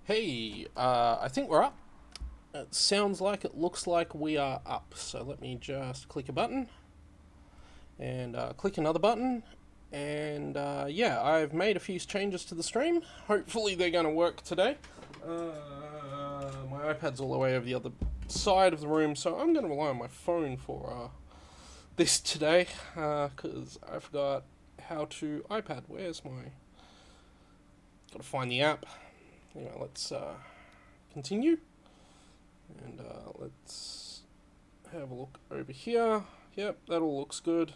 Hey, I think we're up. It sounds like it looks like we are up. So let me just click a button and click another button. And yeah, I've made a few changes to the stream. Hopefully they're going to work today. My iPad's all the way over the other side of the room, so I'm going to rely on my phone for this today because I forgot how to iPad. Where's my... Got to find the app. Anyway, let's continue, and let's have a look over here. Yep, that all looks good.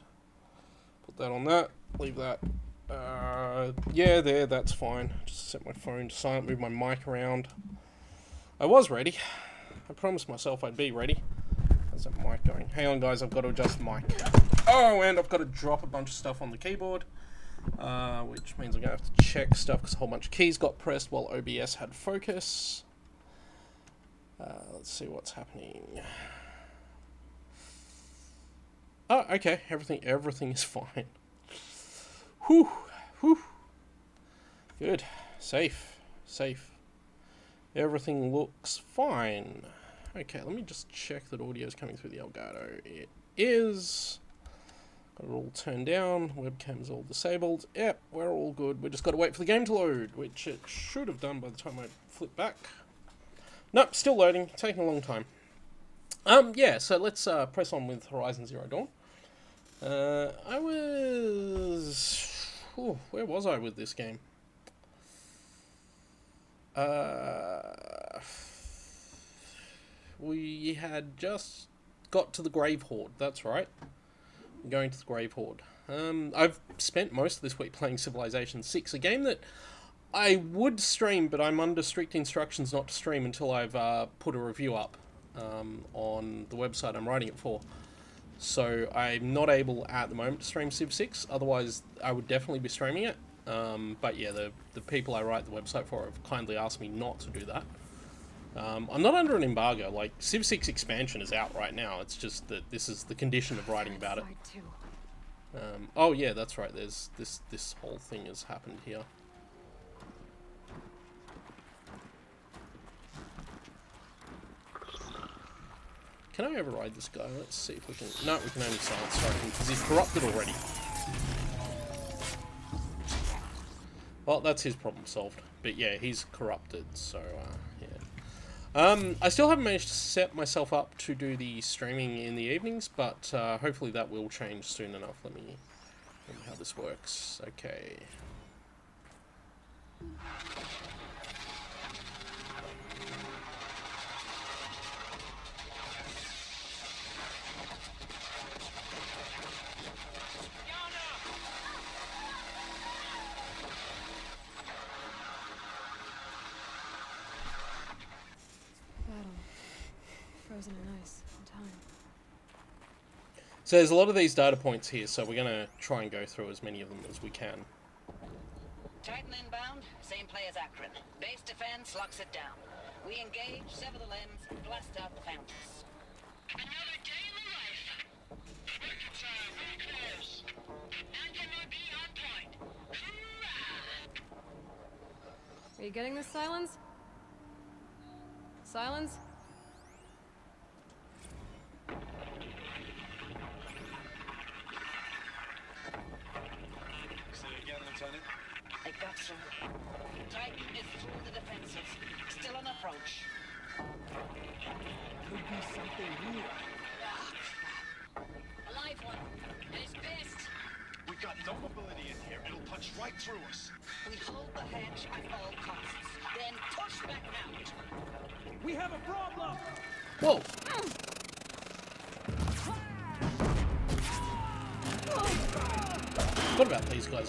Put that on that, leave that. Yeah, there, that's fine. Just set my phone to silent, move my mic around. I was ready. I promised myself I'd be ready. How's that mic going? Hang on, guys, I've got to adjust the mic. Oh, and I've got to drop a bunch of stuff on the keyboard. Which means I'm going to have to check stuff because a whole bunch of keys got pressed while OBS had focus. Let's see what's happening. Oh, okay, everything is fine. Whew, whew. Good, safe. Everything looks fine. Okay, let me just check that audio is coming through the Elgato. It is. Got it all turned down, webcam's all disabled. Yep, we're all good. We just got to wait for the game to load, which it should have done by the time I flip back. Nope, still loading, taking a long time. Yeah, so let's press on with Horizon Zero Dawn. I was... Ooh, where was I with this game? We had just got to the Grave Horde, that's right. Going to the Grave Horde. I've spent most of this week playing Civilization 6, a game that I would stream, but I'm under strict instructions not to stream until I've put a review up on the website I'm writing it for. So I'm not able at the moment to stream Civ 6, otherwise I would definitely be streaming it. But yeah, the people I write the website for have kindly asked me not to do that. I'm not under an embargo. Like, Civ 6 expansion is out right now. It's just that this is the condition of writing about it. Oh yeah, that's right. There's this whole thing has happened here. Can I override this guy? Let's see if we can... No, we can only silence strike him because he's corrupted already. Well, that's his problem solved. But yeah, he's corrupted, so yeah. I still haven't managed to set myself up to do the streaming in the evenings, but hopefully that will change soon enough. Let me how this works. Okay. Frozen in ice in time. So there's a lot of these data points here, so we're going to try and go through as many of them as we can. Titan inbound, same play as Akron. Base defense locks it down. We engage, sever the lens, blast out the fountains. Another day in the life. Reconcile, very close. Anthem will be on point. Hoorah! Are you getting this, Silence? Silence? I got some. Titan is through the defenses. Still on approach. Could be something new. A live one. And it's pissed. We got no mobility in here. It'll punch right through us. We hold the hedge at all costs. Then push back out. We have a problem! Whoa! What about these guys?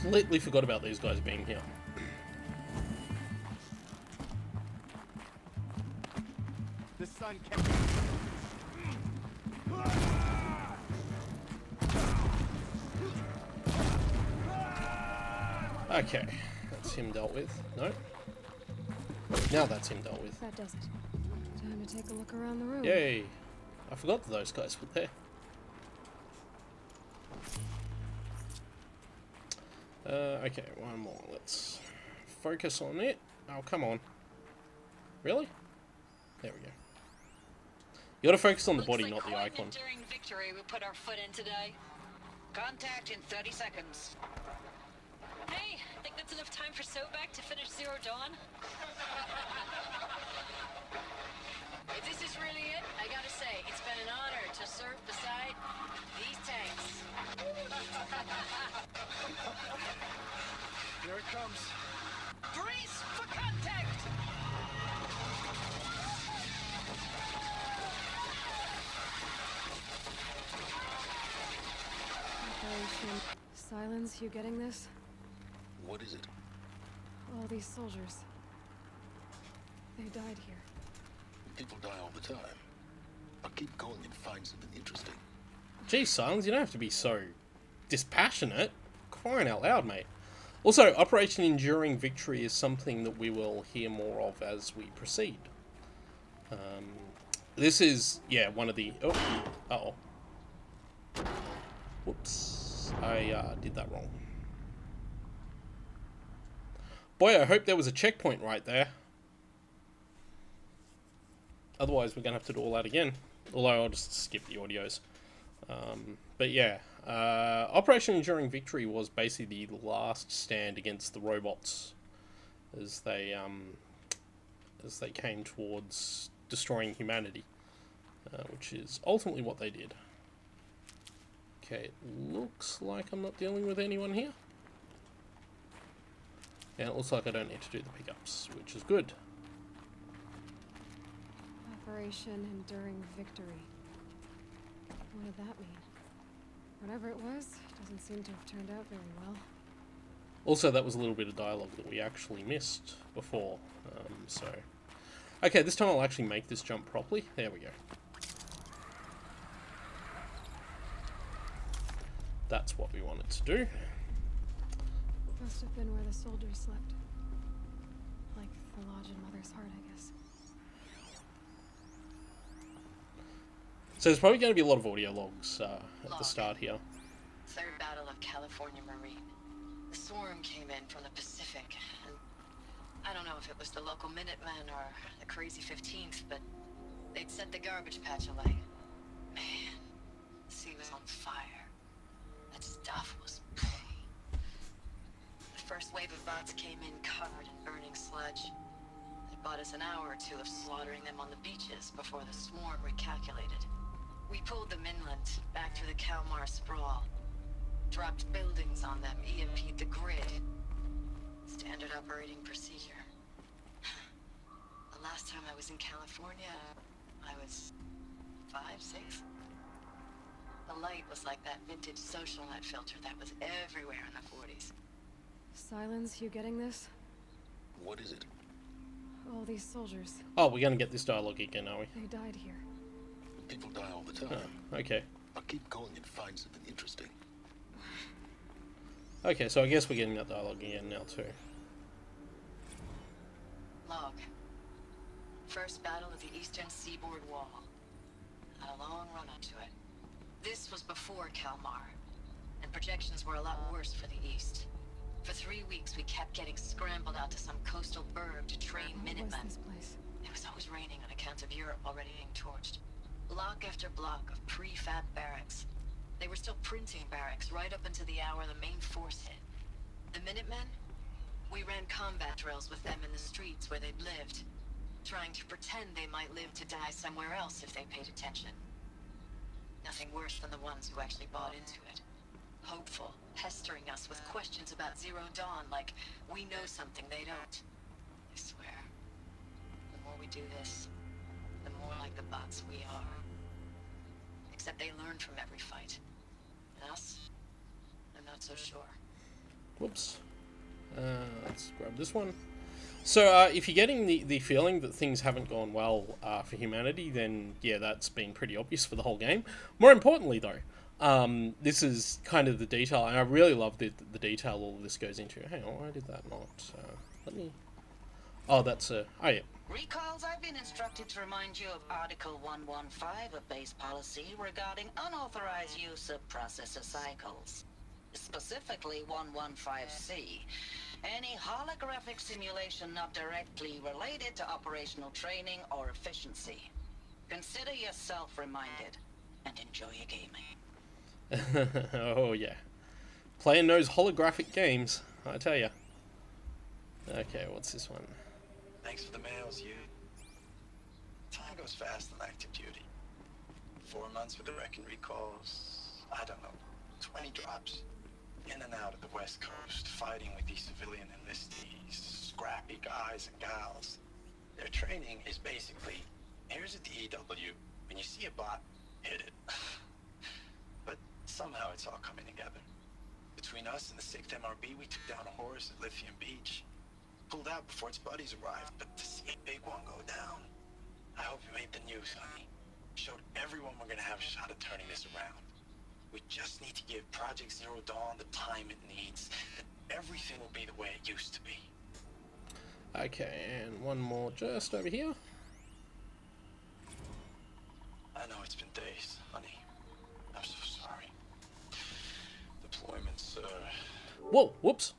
Completely forgot about these guys being here. The sun kept... Okay, that's him dealt with. No? Now that's him dealt with. That does it. Time to take a look around the room. Yay! I forgot that those guys were there. Okay, one more. Let's focus on it. Oh, come on. Really? There we go. You gotta focus on the body, not the icon. During victory, we put our foot in today. Contact in 30 seconds. Hey, think that's enough time for Sobek to finish Zero Dawn? If this is really it, I gotta say, it's been an honor to serve beside these tanks. Here it comes. Brace for contact! Operation Silence, you getting this? What is it? All these soldiers. They died here. People die all the time. I'll keep going and find something interesting. Geez, Silence, you don't have to be so dispassionate. Crying out loud, mate. Also, Operation Enduring Victory is something that we will hear more of as we proceed. This is, yeah, one of the... Oh, uh-oh. Whoops. I did that wrong. Boy, I hope there was a checkpoint right there. Otherwise, we're going to have to do all that again. Although, I'll just skip the audios. But yeah, Operation Enduring Victory was basically the last stand against the robots as they came towards destroying humanity, which is ultimately what they did. Okay, it looks like I'm not dealing with anyone here. And it looks like I don't need to do the pickups, which is good. Operation Enduring Victory. What did that mean? Whatever it was, doesn't seem to have turned out very well. Also, that was a little bit of dialogue that we actually missed before, so... Okay, this time I'll actually make this jump properly. There we go. That's what we wanted to do. Must have been where the soldiers slept. Like the lodge in Mother's Heart, I guess. So there's probably going to be a lot of audio logs at the start here. Third Battle of California Marine. The swarm came in from the Pacific, and I don't know if it was the local Minutemen or the crazy 15th, but they'd set the garbage patch alight. Man, the sea was on fire. That stuff was... The first wave of bots came in covered in burning sludge. It bought us an hour or two of slaughtering them on the beaches before the swarm recalculated. We pulled them inland, back through the Kalmar sprawl. Dropped buildings on them, EMP'd the grid. Standard operating procedure. The last time I was in California, I was 5, 6. The light was like that vintage social net filter that was everywhere in the 40s. Silence, you getting this? What is it? All these soldiers. Oh, we're going to get this dialogue again, are we? They died here. People die all the time. Oh, okay. I'll keep going and find something interesting. Okay, so I guess we're getting that dialogue again now too. Log. First battle of the eastern seaboard wall. Had a long run up to it. This was before Kalmar, and projections were a lot worse for the east. For 3 weeks, we kept getting scrambled out to some coastal burg to train What was Minutemen. this place? It was always raining on account of Europe already being torched. Block after block of prefab barracks. They were still printing barracks right up until the hour the main force hit. The Minutemen? We ran combat drills with them in the streets where they'd lived, trying to pretend they might live to die somewhere else if they paid attention. Nothing worse than the ones who actually bought into it. Hopeful, pestering us with questions about Zero Dawn like we know something they don't. I swear, the more we do this, the more like the bots we are. Except they learn from every fight. And us? I'm not so sure. Whoops. Let's grab this one. So, if you're getting the feeling that things haven't gone well for humanity, then yeah, that's been pretty obvious for the whole game. More importantly, though, this is kind of the detail, and I really love the detail all of this goes into. Hang on, why did that not? Let me... Oh, that's a... Oh, yeah. Recalls, I've been instructed to remind you of Article 115 of base policy regarding unauthorized use of processor cycles. specifically 115C. Any holographic simulation not directly related to operational training or efficiency. Consider yourself reminded and enjoy your gaming. Oh yeah. Playing those holographic games, I tell ya. Okay, what's this one? Thanks for the mails, you. Time goes fast on active duty. 4 months with the wrecking recalls. I don't know, 20 drops. In and out of the West Coast, fighting with these civilian enlistees, scrappy guys and gals. Their training is basically, here's a DEW. When you see a bot, hit it. But somehow it's all coming together. Between us and the 6th MRB, we took down a horse at Lithium Beach. Pulled out before its buddies arrived, but to see a big one go down. I hope you made the news, honey. Showed everyone we're gonna have a shot at turning this around. We just need to give Project Zero Dawn the time it needs, and everything will be the way it used to be. Okay, and one more just over here. I know it's been days, honey. I'm so sorry. Deployments, Whoa, whoops.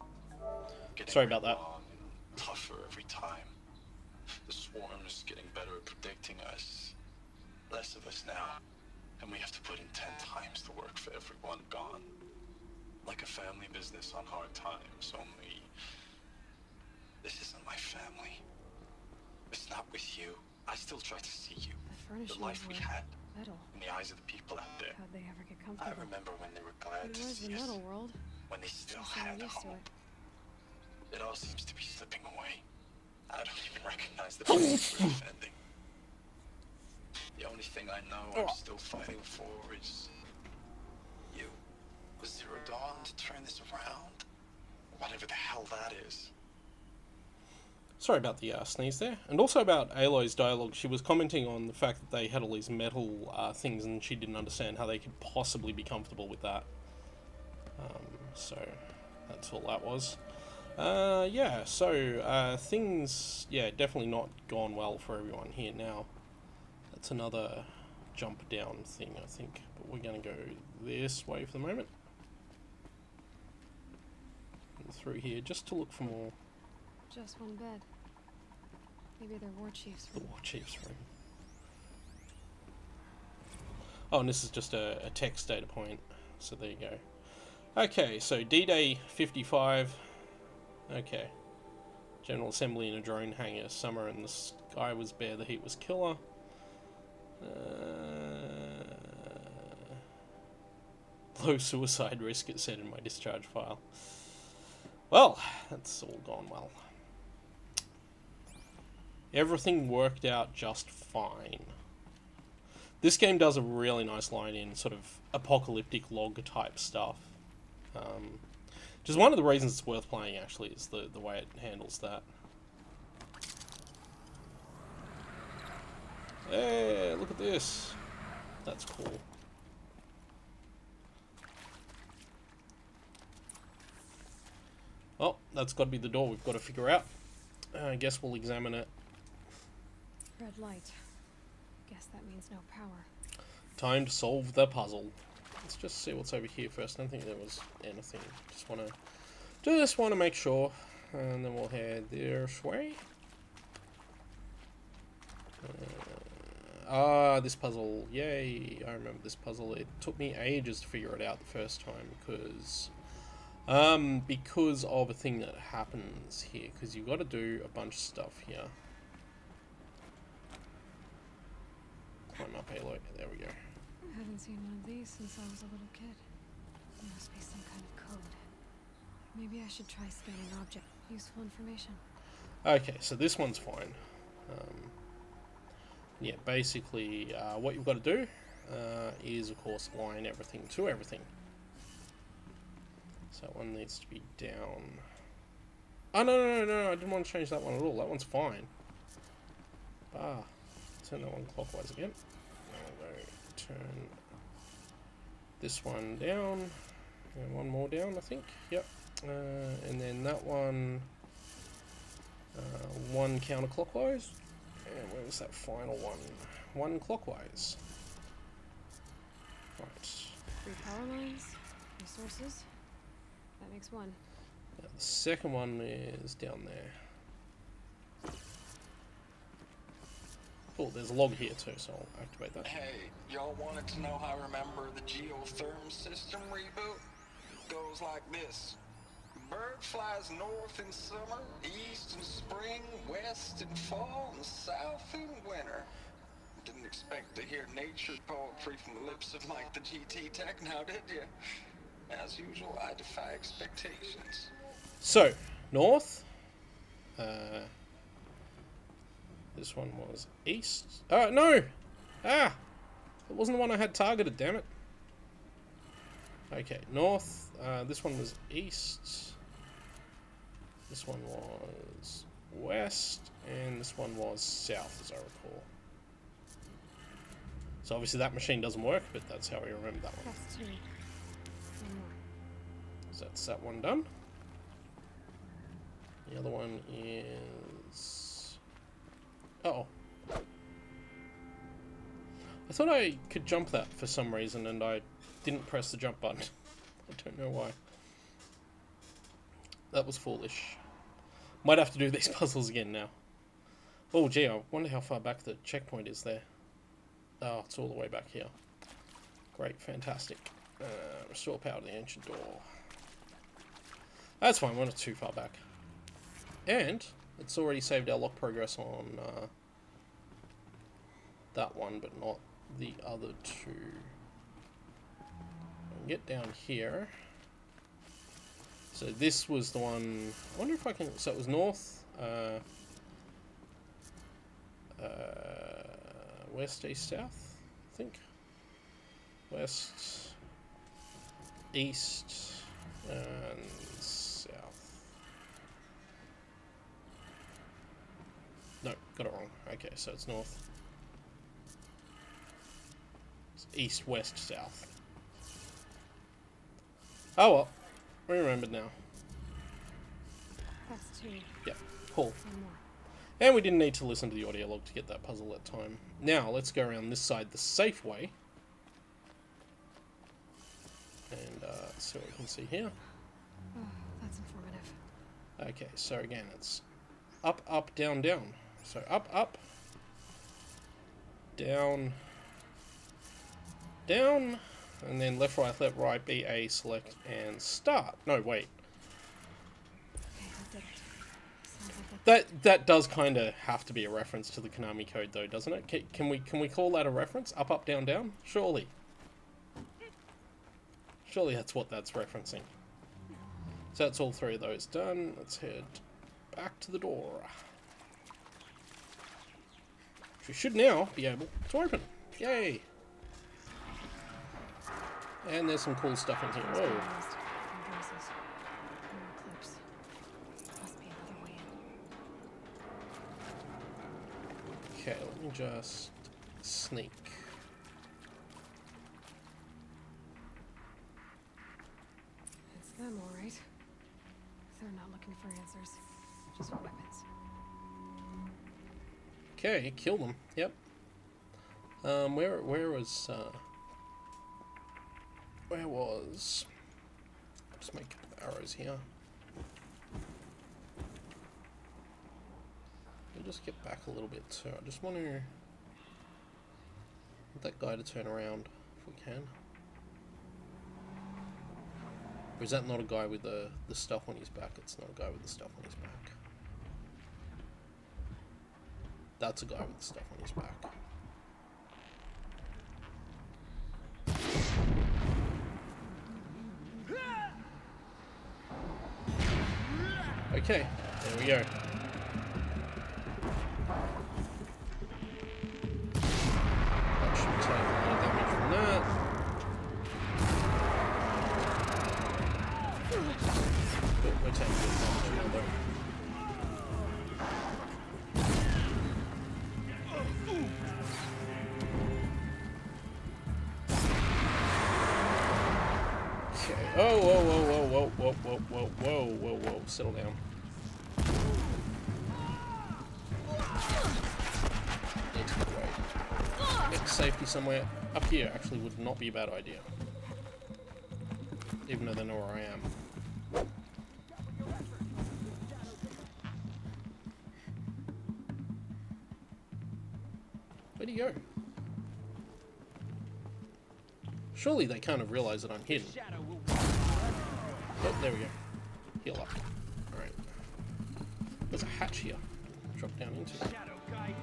getting Sorry about that. long and tougher every time. The swarm's getting better at predicting us. Less of us now. And we have to put in 10 times the work for everyone gone. Like a family business on hard times, only... This isn't my family. It's not with you. I still try to see you. The furnishings The life we were had metal. in the eyes of the people out there. How'd they ever get I comfortable? remember when they were glad It to was the see us. metal world. When they still Guess I'm had a used to home. it. It all seems to be slipping away. I don't even recognize the people we're defending. The only thing I know I'm still fighting for is you. Was Zero Dawn to turn this around? Whatever the hell that is. Sorry about the sneeze there. And also about Aloy's dialogue, she was commenting on the fact that they had all these metal things and she didn't understand how they could possibly be comfortable with that. So, that's all that was. Yeah, so, things, yeah, definitely not gone well for everyone here now. That's another jump down thing, I think. But we're going to go this way for the moment. And through here, just to look for more. Just one bed. Maybe they're war chief's The room. War Chief's room. Oh, and this is just a text data point. So there you go. Okay, so D-Day 55. Okay. General Assembly in a drone hangar. Summer and the sky was bare, the heat was killer. Low suicide risk, it said in my discharge file. Well, that's all gone well. Everything worked out just fine. This game does a really nice line in sort of apocalyptic log type stuff. Which is one of the reasons it's worth playing, actually, is the way it handles that. Hey, look at this. That's cool. Oh, that's got to be the door we've got to figure out. I guess we'll examine it. Red light. Guess that means no power. Time to solve the puzzle. Let's just see what's over here first. I don't think there was anything. Just want to make sure. And then we'll head this way. This puzzle. Yay, I remember this puzzle. It took me ages to figure it out the first time because of a thing that happens here. Because you've got to do a bunch of stuff here. Climb up, Aloy. There we go. I haven't seen one of these since I was a little kid. There must be some kind of code. Maybe I should try scanning object. Useful information. Okay, so this one's fine. Yeah, basically, what you've got to do is, of course, line everything to everything. So one needs to be down. Oh, no, I didn't want to change that one at all. That one's fine. Turn that one clockwise again. Now we'll go turn this one down. And one more down, I think. Yep. And then that one, one counterclockwise. And where was that final one? One clockwise. Right. 3 power lines. Resources. That makes one. Now, the second one is down there. Oh, there's a log here too, so I'll activate that. Hey, y'all wanted to know how I remember the geotherm system reboot? Goes like this. Bird flies north in summer, east in spring, west in fall, and south in winter. Didn't expect to hear nature poetry from the lips of Mike the GT Tech now, did you? As usual, I defy expectations. So, north. This one was east. No! Ah! It wasn't the one I had targeted, damn it. Okay, north. This one was east. This one was west. And this one was south, as I recall. So obviously that machine doesn't work, but that's how we remember that one. That's 2. One more. So that's that one done. The other one is... oh. I thought I could jump that for some reason, and I didn't press the jump button. I don't know why. That was foolish. Might have to do these puzzles again now. Oh gee, I wonder how far back the checkpoint is there. Oh, it's all the way back here. Great, fantastic. Restore power to the ancient door. That's fine, we're not too far back. And it's already saved our lock progress on that one, but not the other two. I can get down here. So this was the one... I wonder if I can... So it was north, west, east, south, I think. West, east, and south. No, got it wrong. Okay, so it's north. It's east, west, south. Oh well, we remembered now. That's 2. Yep, cool. One more. And we didn't need to listen to the audio log to get that puzzle at time. Now, let's go around this side the safe way. And see what we can see here. Oh, that's informative. Okay, so again, it's up, up, down, down. So up, up, down, down, and then left, right, B, A, select, and start. No, wait. Okay, that did it. Sounds like That does kind of have to be a reference to the Konami code, though, doesn't it? Can we call that a reference? Up, up, down, down? Surely. Surely that's what that's referencing. So that's all 3 of those done. Let's head back to the door. Which we should now be able to open. Yay! And there's some cool stuff in here. Whoa. Addresses. More clips. Must be another way in. Okay, let me just sneak. It's them, all right. They're not looking for answers, just weapons. Okay, kill them. Yep. Where was just make arrows here. We'll just get back a little bit too. I just want to get that guy to turn around if we can. Or is that not a guy with the stuff on his back? It's not a guy with the stuff on his back. That's a guy with the stuff on his back. Okay, there we go. That should take a lot of damage from that. But we're taking good damage now though. Okay. Oh, whoa, whoa, whoa, whoa, whoa, whoa, whoa, whoa, whoa, whoa. Settle down. Need to get away. Get to safety somewhere. Up here actually would not be a bad idea. Even though they know where I am. Where'd he go? Surely they kind of realize that I'm hidden. Oh, there we go. Heal up. Alright. There's a hatch here. Drop down into. I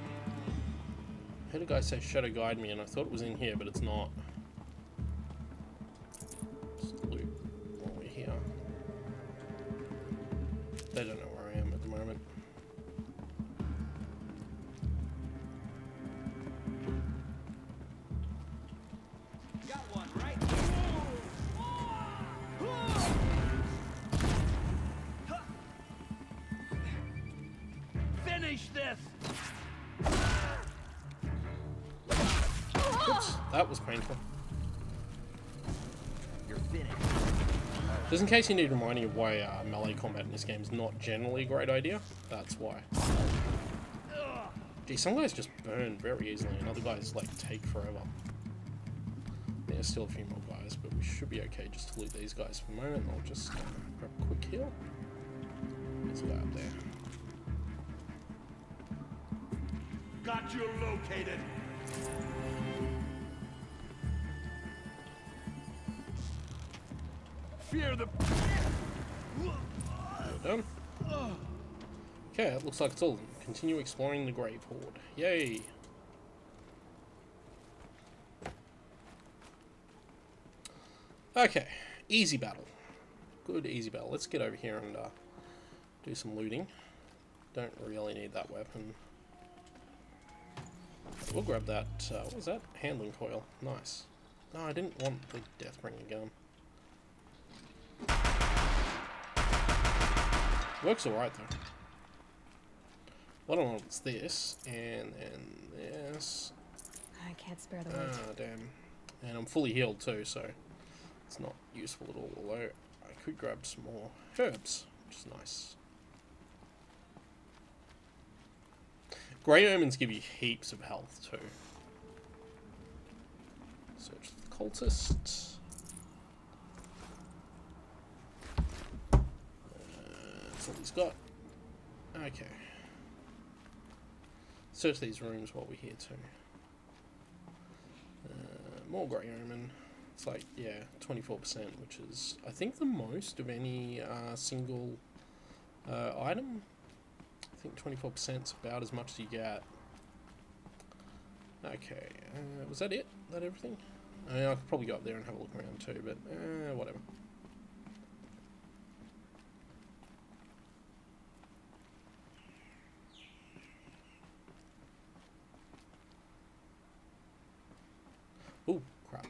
heard a guy say shadow guide me and I thought it was in here, but it's not. Just loot while we're here. They don't know where I am at the moment. Got one, right? Finish this! Oops, that was painful. You're finished. Just in case you need reminding of why melee combat in this game is not generally a great idea, that's why. Gee, some guys just burn very easily and other guys like take forever. There's still a few more guys, but we should be okay just to loot these guys for a moment. I'll just grab a quick heal. There's a guy up there. Got you located. Fear the. Well done. Okay, it looks like it's all of them. Continue exploring the grave hoard. Yay! Okay, easy battle. Good easy battle. Let's get over here and do some looting. Don't really need that weapon. We'll grab that, what was that? Handling coil. Nice. No, I didn't want the Deathbringer gun. Works alright though. What I want is this, and then this. I can't spare the weight. Ah, damn. And I'm fully healed too, so it's not useful at all, although I could grab some more herbs, which is nice. Grey Omens give you heaps of health too. Search for the cultist. That's all he's got. Okay. Search these rooms while we're here too. More Grey Omen. It's like, yeah, 24%, which is, I think, the most of any single item. I think 24% is about as much as you get. Okay, was that it? That everything? I mean, I could probably go up there and have a look around too, but whatever. Oh, crap.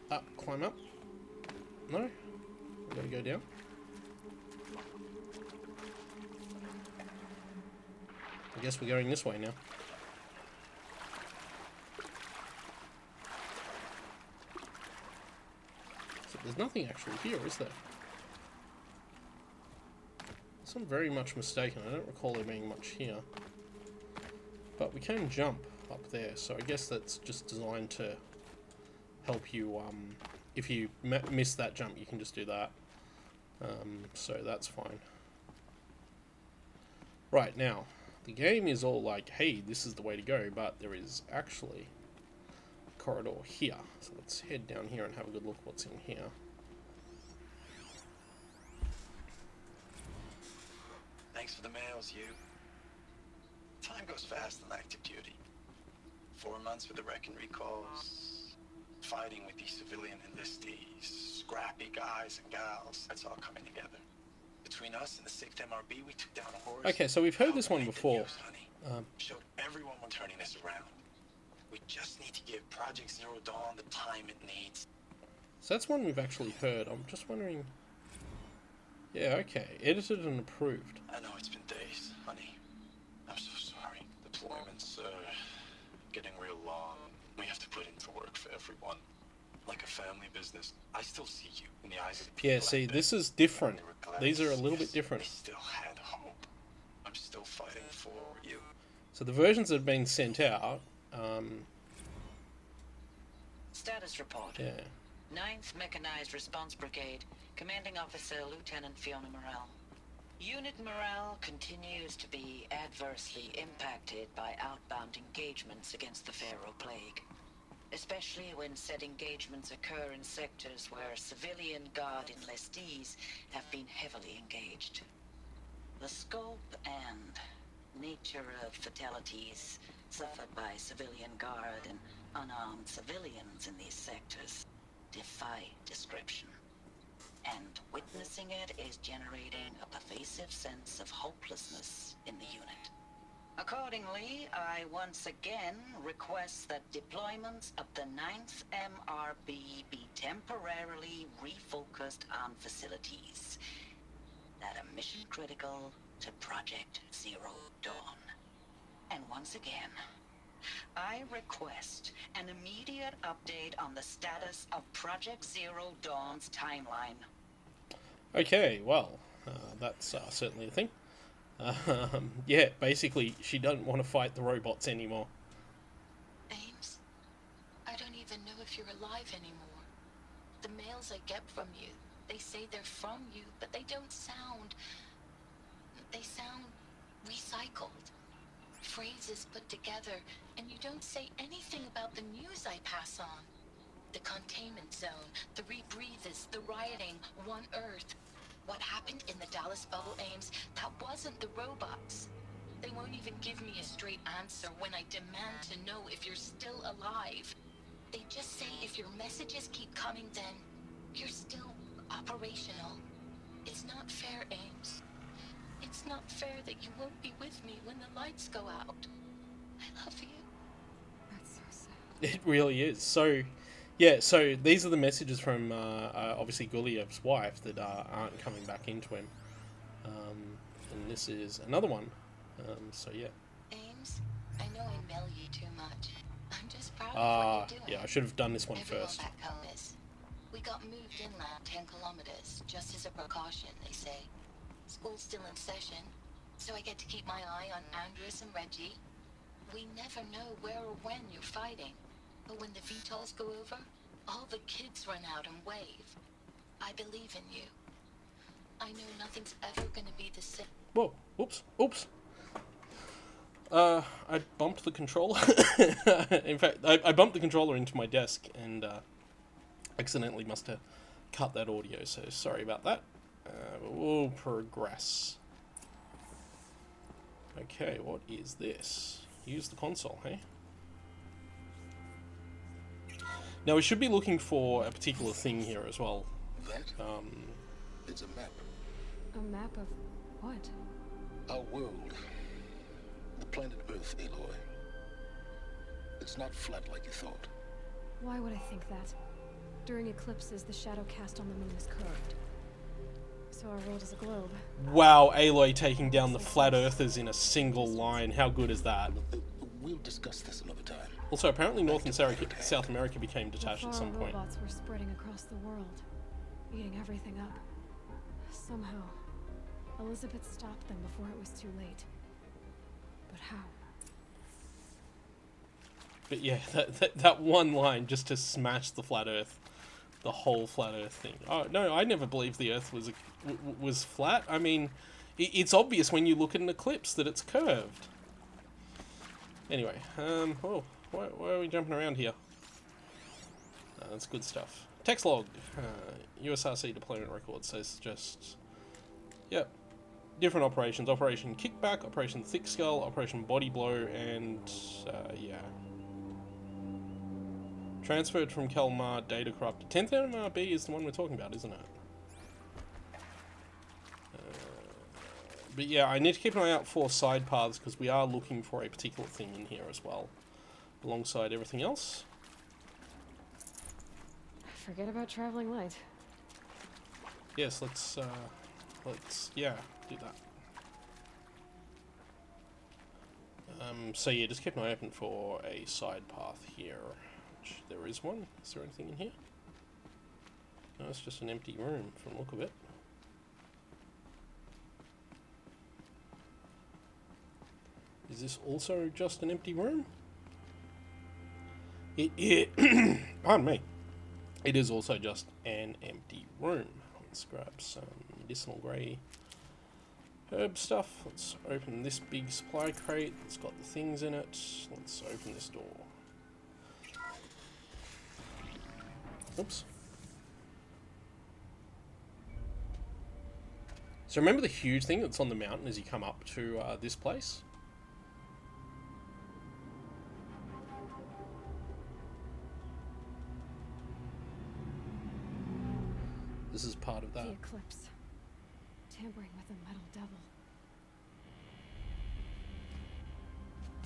Up, climb up. No? We gotta go down. I guess we're going this way now. So there's nothing actually here, is there? Unless I'm very much mistaken, I don't recall there being much here. But we can jump up there, so I guess that's just designed to help you, if you miss that jump, you can just do that. So that's fine. Right, now, the game is all like, hey, this is the way to go, but there is actually a corridor here. So let's head down here and have a good look what's in here. Thanks for the mails, you. Time goes fast on active duty. 4 months with the wreck and recalls, fighting with these civilian enlistees, scrappy guys and gals. That's all coming together. Between us and the 6th MRB, we took down a horse. Okay, so we've heard this one before. Showed everyone we're turning this around. We just need to give Project Zero Dawn the time it needs. So that's one we've actually heard. I'm just wondering. Yeah, okay. Edited and approved. I know it's been days, honey. I'm so sorry. Deployments are getting real long. We have to put in the work for everyone. Like a family business. I still see you in the eyes of the people. Yeah, see, this is different. These are a little bit different. We still had hope. I'm still fighting for you. So the versions that have been sent out, Status report. yeah. Ninth Mechanized Response Brigade, Commanding Officer Lieutenant Fiona Morrell. Unit morale continues to be adversely impacted by outbound engagements against the Pharaoh Plague, especially when said engagements occur in sectors where civilian guard enlistees have been heavily engaged. The scope and nature of fatalities suffered by civilian guard and unarmed civilians in these sectors defy description. And witnessing it is generating a pervasive sense of hopelessness in the unit. Accordingly, I once again request that deployments of the 9th MRB be temporarily refocused on facilities that are mission critical to Project Zero Dawn. And once again, I request an immediate update on the status of Project Zero Dawn's timeline. Okay, well, that's certainly a thing. Yeah, basically, she doesn't want to fight the robots anymore. Ames, I don't even know if you're alive anymore. The mails I get from you, they say they're from you, but they don't sound... They sound recycled. Phrases put together, and you don't say anything about the news I pass on. The containment zone, the rebreathers, the rioting, One Earth. What happened in the Dallas bubble, Ames, that wasn't the robots. They won't even give me a straight answer when I demand to know if you're still alive. They just say if your messages keep coming, then you're still operational. It's not fair, Ames. It's not fair that you won't be with me when the lights go out. I love you. That's so sad. It really is. So, yeah, so these are the messages from, obviously, Guliev's wife that aren't coming back into him. And this is another one. So, yeah. Ames, I know I mail you too much. I'm just proud of what you're doing. Yeah, I should have done this one Everyone first. back home is. We got moved inland 10 kilometers, just as a precaution, they say. School's still in session, so I get to keep my eye on Andres and Reggie. We never know where or when you're fighting, but when the VTOLs go over, all the kids run out and wave. I believe in you. I know nothing's ever gonna be the same. Whoa, oops. I bumped the controller. In fact, I bumped the controller into my desk and accidentally must have cut that audio, so sorry about that. But we'll progress. Okay, what is this? Use the console, hey? Now we should be looking for a particular thing here as well. That? It's a map. A map of what? Our world. The planet Earth, Aloy. It's not flat like you thought. Why would I think that? During eclipses, the shadow cast on the moon is curved. So our world is a globe. Wow, Aloy taking down the flat earthers in a single line. How good is that? We'll discuss this another time. Also, apparently North and South America became detached at some point. Robots were spreading across the world, eating everything up. Somehow, Elizabeth stopped them before it was too late. But how? But yeah, that one line just to smash the flat Earth, the whole flat Earth thing. Oh no, I never believed the Earth was flat. I mean, it's obvious when you look at an eclipse that it's curved. Anyway, oh, why are we jumping around here? That's good stuff. Text log, USRC deployment record says just, yep, different operations. Operation Kickback, Operation Thick Skull, Operation Body Blow, and, yeah. Transferred from Kalmar, data corrupted. 10th MRB is the one we're talking about, isn't it? But yeah, I need to keep an eye out for side paths, because we are looking for a particular thing in here as well, alongside everything else. Forget about traveling light. Yes, let's yeah, do that. So yeah, just keep an eye open for a side path here. Which there is one. Is there anything in here? No, it's just an empty room from the look of it. Is this also just an empty room? Pardon me. it is also just an empty room. Let's grab some medicinal grey herb stuff. Let's open this big supply crate. It's got the things in it. Let's open this door. Oops. So remember the huge thing that's on the mountain as you come up to this place? This is part of that. The eclipse. Tampering with the metal devil.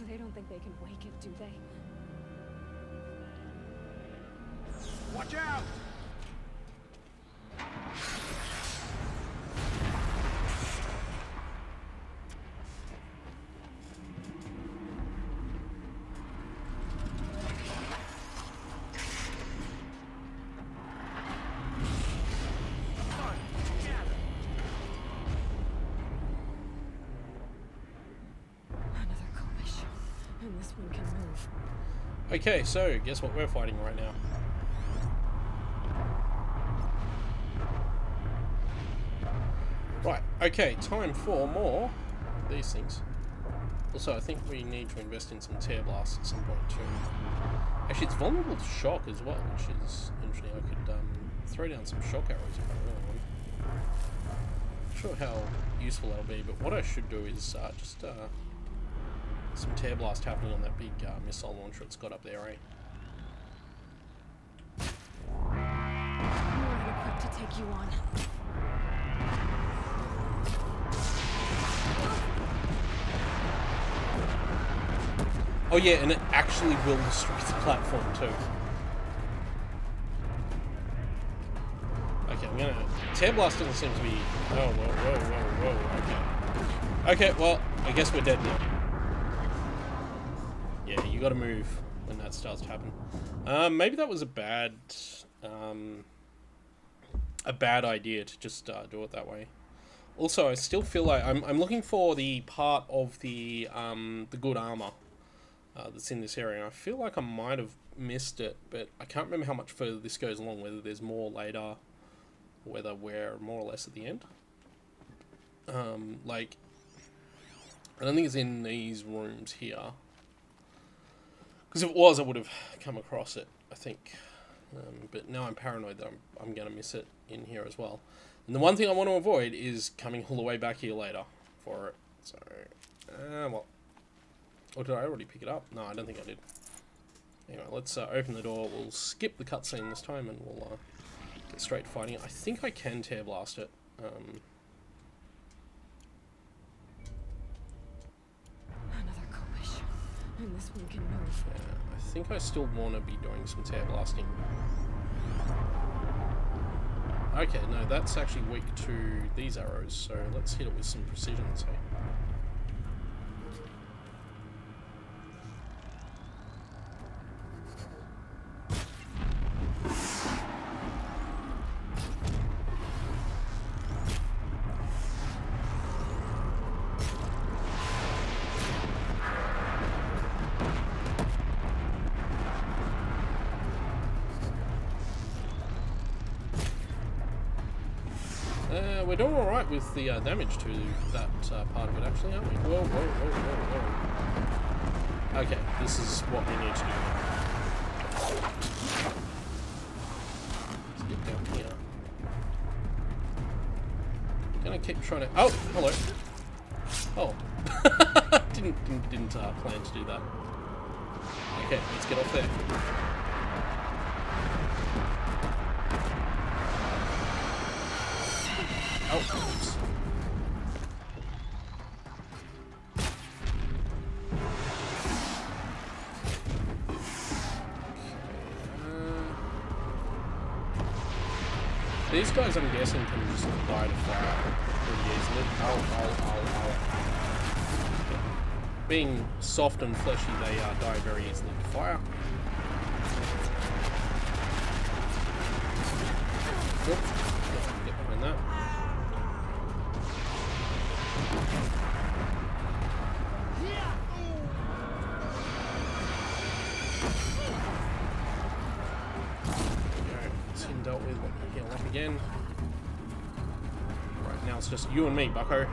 They don't think they can wake it, do they? Watch out! Another Kobish. And this one can move. Okay, so guess what we're fighting right now? Right, okay, time for more of these things. Also, I think we need to invest in some tear blasts at some point too. Actually, it's vulnerable to shock as well, which is interesting. I could throw down some shock arrows if I really want. Not sure how useful that'll be, but what I should do is just some tear blast happening on that big missile launcher it's got up there, eh? More than equipped to take you on. Oh yeah, and it actually will destroy the platform too. Okay, I'm gonna... Tear blast doesn't seem to be... Oh, whoa, okay. Okay, well, I guess we're dead now. Yeah, you gotta move when that starts to happen. Maybe that was a bad idea to just do it that way. Also, I still feel like I'm looking for the part of the good armor that's in this area. And I feel like I might have missed it, but I can't remember how much further this goes along. Whether there's more later, whether we're more or less at the end. Like, I don't think it's in these rooms here. Because if it was, I would have come across it, I think. But now I'm paranoid that I'm going to miss it in here as well. And the one thing I want to avoid is coming all the way back here later for it. So, well. Or did I already pick it up? No, I don't think I did. Anyway, let's open the door. We'll skip the cutscene this time and we'll get straight to fighting it. I think I can tear blast it. Another Kobish. And this one can move. Yeah, I think I still want to be doing some tear blasting. Okay, no, that's actually weak to these arrows, so let's hit it with some precision, say. We're doing alright with the damage to that part of it, actually, aren't we? Whoa. Okay, this is what we need to do. Let's get down here. Gonna keep trying to... Oh, hello. Oh. didn't plan to do that. Okay, let's get off there. Oh, oops. These guys, I'm guessing, can just die to fire pretty easily. Ow. Okay. Being soft and fleshy, they die very easily to fire. Oop. Get behind that. again. Right, now it's just you and me, bucko.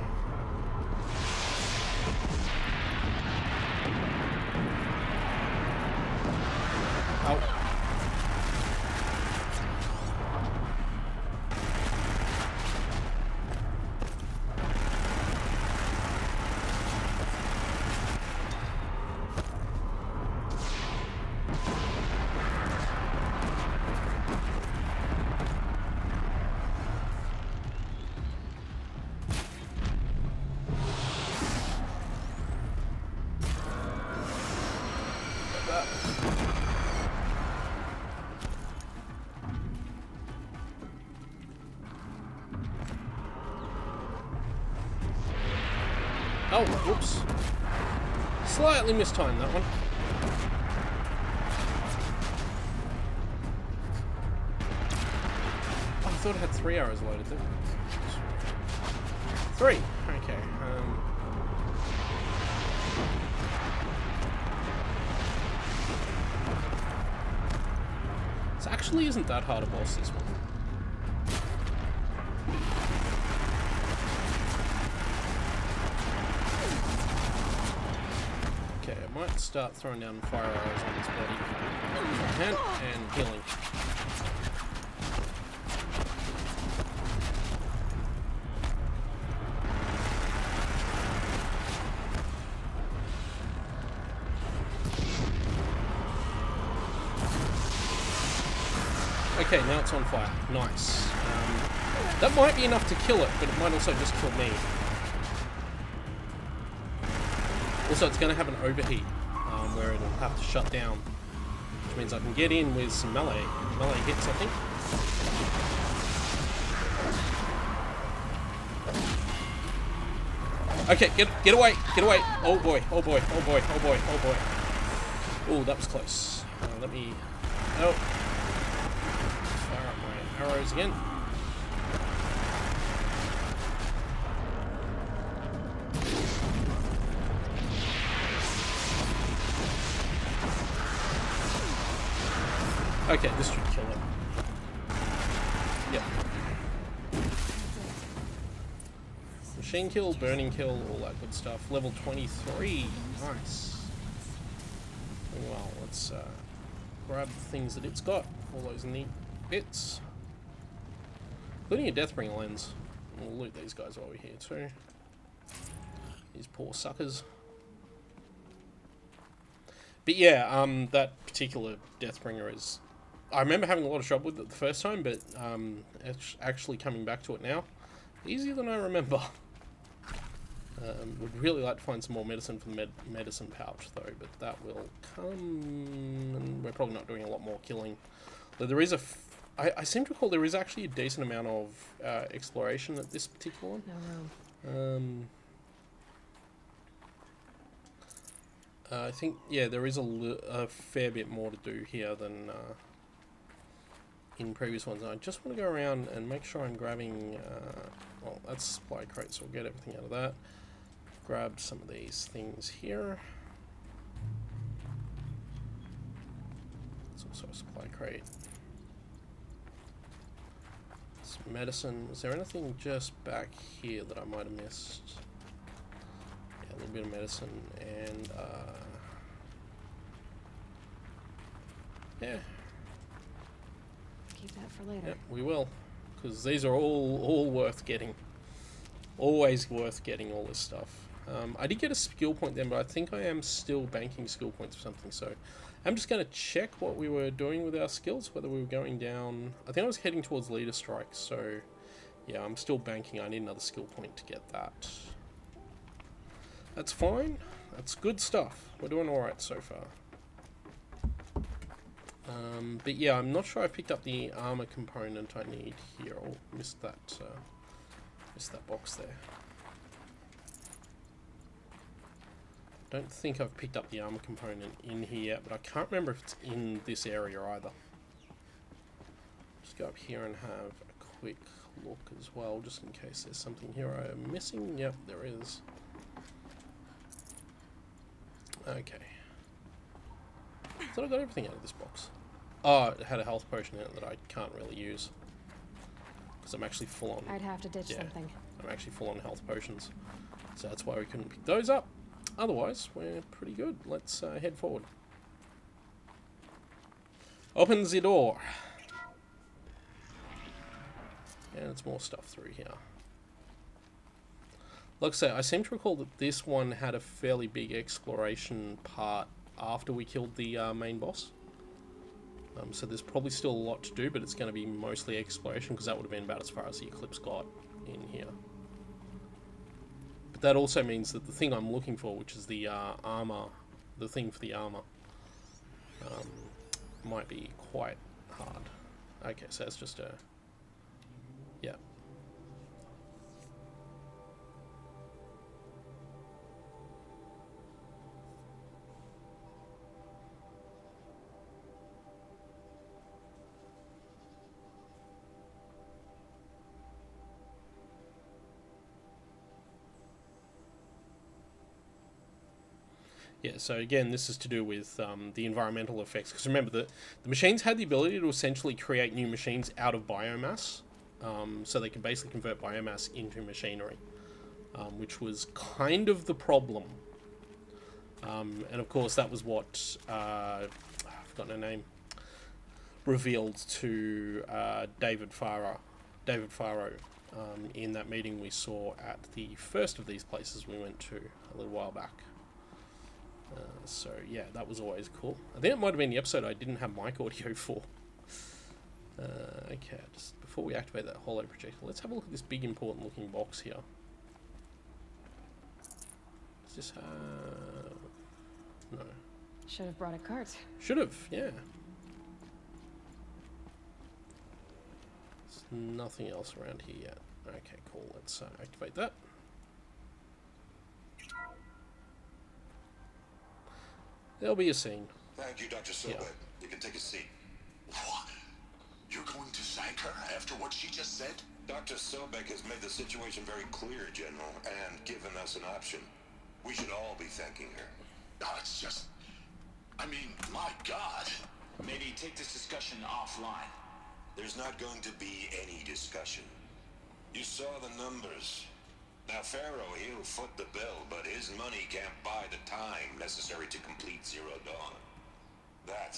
Oh. Oh, whoops. Slightly mistimed that one. Oh, I thought it had 3 arrows loaded there. 3. Okay. This actually isn't that hard a boss, this one. Might start throwing down fire arrows on his body. And healing. Okay, now it's on fire. Nice. That might be enough to kill it, but it might also just kill me. Also, it's going to have an overheat, where it'll have to shut down, which means I can get in with some melee hits, I think. Okay, get away, get away! Oh boy, oh boy, oh boy, oh boy, oh boy. Oh, that was close. Let me... Oh. Fire up my arrows again. Okay, this should kill him. Yep. Machine kill, burning kill, all that good stuff. Level 23. Nice. Well, let's grab the things that it's got. All those neat bits. Including a Deathbringer lens. We'll loot these guys while we're here too. These poor suckers. But yeah, that particular Deathbringer is... I remember having a lot of trouble with it the first time, but it's actually coming back to it now. Easier than I remember. Would really like to find some more medicine for the medicine pouch though, but that will come... and we're probably not doing a lot more killing. Though there is I seem to recall there is actually a decent amount of exploration at this particular one. No room. I think, yeah, there is a fair bit more to do here than in previous ones. I just want to go around and make sure I'm grabbing, well, that's supply crate, so we'll get everything out of that. Grab some of these things here. It's also a supply crate. Some medicine. Was there anything just back here that I might have missed? Yeah, a little bit of medicine and, yeah. Keep that for later. Yep, we will, because these are all worth getting. Always worth getting all this stuff. I did get a skill point then, but I think I am still banking skill points for something, so I'm just going to check what we were doing with our skills, whether we were going down... I think I was heading towards leader strike, so yeah, I'm still banking. I need another skill point to get that. That's fine. That's good stuff. We're doing alright so far. But yeah, I'm not sure I picked up the armor component I need here. Oh, missed that box there. Don't think I've picked up the armor component in here yet, but I can't remember if it's in this area either. Just go up here and have a quick look as well, just in case there's something here I'm missing. Yep, there is. Okay. I thought I got everything out of this box. Oh, it had a health potion in it that I can't really use. because I'm actually full on. I'd have to ditch something. I'm actually full on health potions, so that's why we couldn't pick those up. Otherwise, we're pretty good. Let's head forward. Open the door. And it's more stuff through here. Like I say, I seem to recall that this one had a fairly big exploration part after we killed the main boss. So there's probably still a lot to do, but it's going to be mostly exploration, because that would have been about as far as the Eclipse got in here. But that also means that the thing I'm looking for, which is the armor, the thing for the armor, might be quite hard. Okay, so that's just a... yeah. Yeah, so again, this is to do with the environmental effects. Because remember, the machines had the ability to essentially create new machines out of biomass. So they can basically convert biomass into machinery, which was kind of the problem. And of course, that was what, I've forgotten her name, revealed to David Farrow in that meeting we saw at the first of these places we went to a little while back. So yeah, that was always cool. I think it might have been the episode I didn't have mic audio for. Okay, just before we activate that holo projector, let's have a look at this big important looking box here. Does this have... no. Should have brought a cart. Should have, yeah. There's nothing else around here yet. Okay, cool. Let's activate that. There'll be a scene. Thank you, Dr. Sobek. Yeah. You can take a seat. What? You're going to thank her after what she just said? Dr. Sobek has made the situation very clear, General, and given us an option. We should all be thanking her. No, it's just... I mean, my God. Maybe take this discussion offline. There's not going to be any discussion. You saw the numbers. Now, Pharaoh, he'll foot the bill, but his money can't buy the time necessary to complete Zero Dawn. That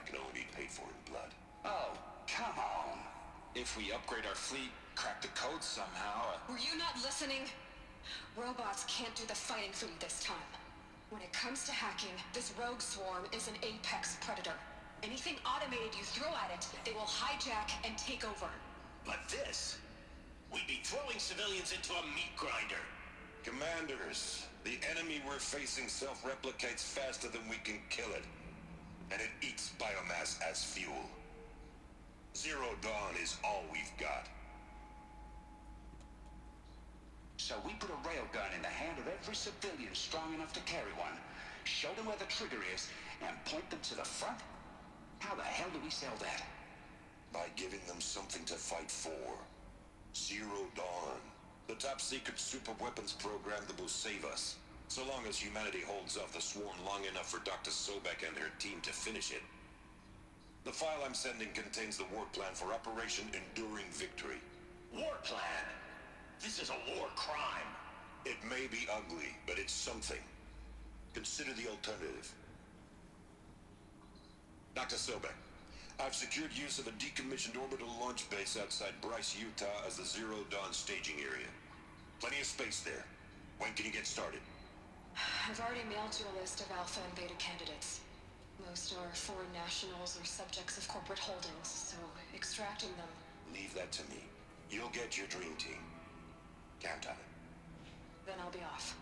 can only be paid for in blood. Oh, come on. If we upgrade our fleet, crack the code somehow... Were you not listening? Robots can't do the fighting for you this time. When it comes to hacking, this rogue swarm is an apex predator. Anything automated you throw at it, they will hijack and take over. But this... we'd be throwing civilians into a meat grinder. Commanders, the enemy we're facing self-replicates faster than we can kill it. And it eats biomass as fuel. Zero Dawn is all we've got. So we put a railgun in the hand of every civilian strong enough to carry one, show them where the trigger is, and point them to the front? How the hell do we sell that? By giving them something to fight for. Zero Dawn. The top-secret super-weapons program that will save us. So long as humanity holds off the swarm long enough for Dr. Sobek and her team to finish it. The file I'm sending contains the war plan for Operation Enduring Victory. War plan? This is a war crime. It may be ugly, but it's something. Consider the alternative. Dr. Sobek, I've secured use of a decommissioned orbital launch base outside Bryce, Utah as the Zero Dawn staging area. Plenty of space there. When can you get started? I've already mailed you a list of alpha and beta candidates. Most are foreign nationals or subjects of corporate holdings, so extracting them... Leave that to me. You'll get your dream team. Count on it. Then I'll be off.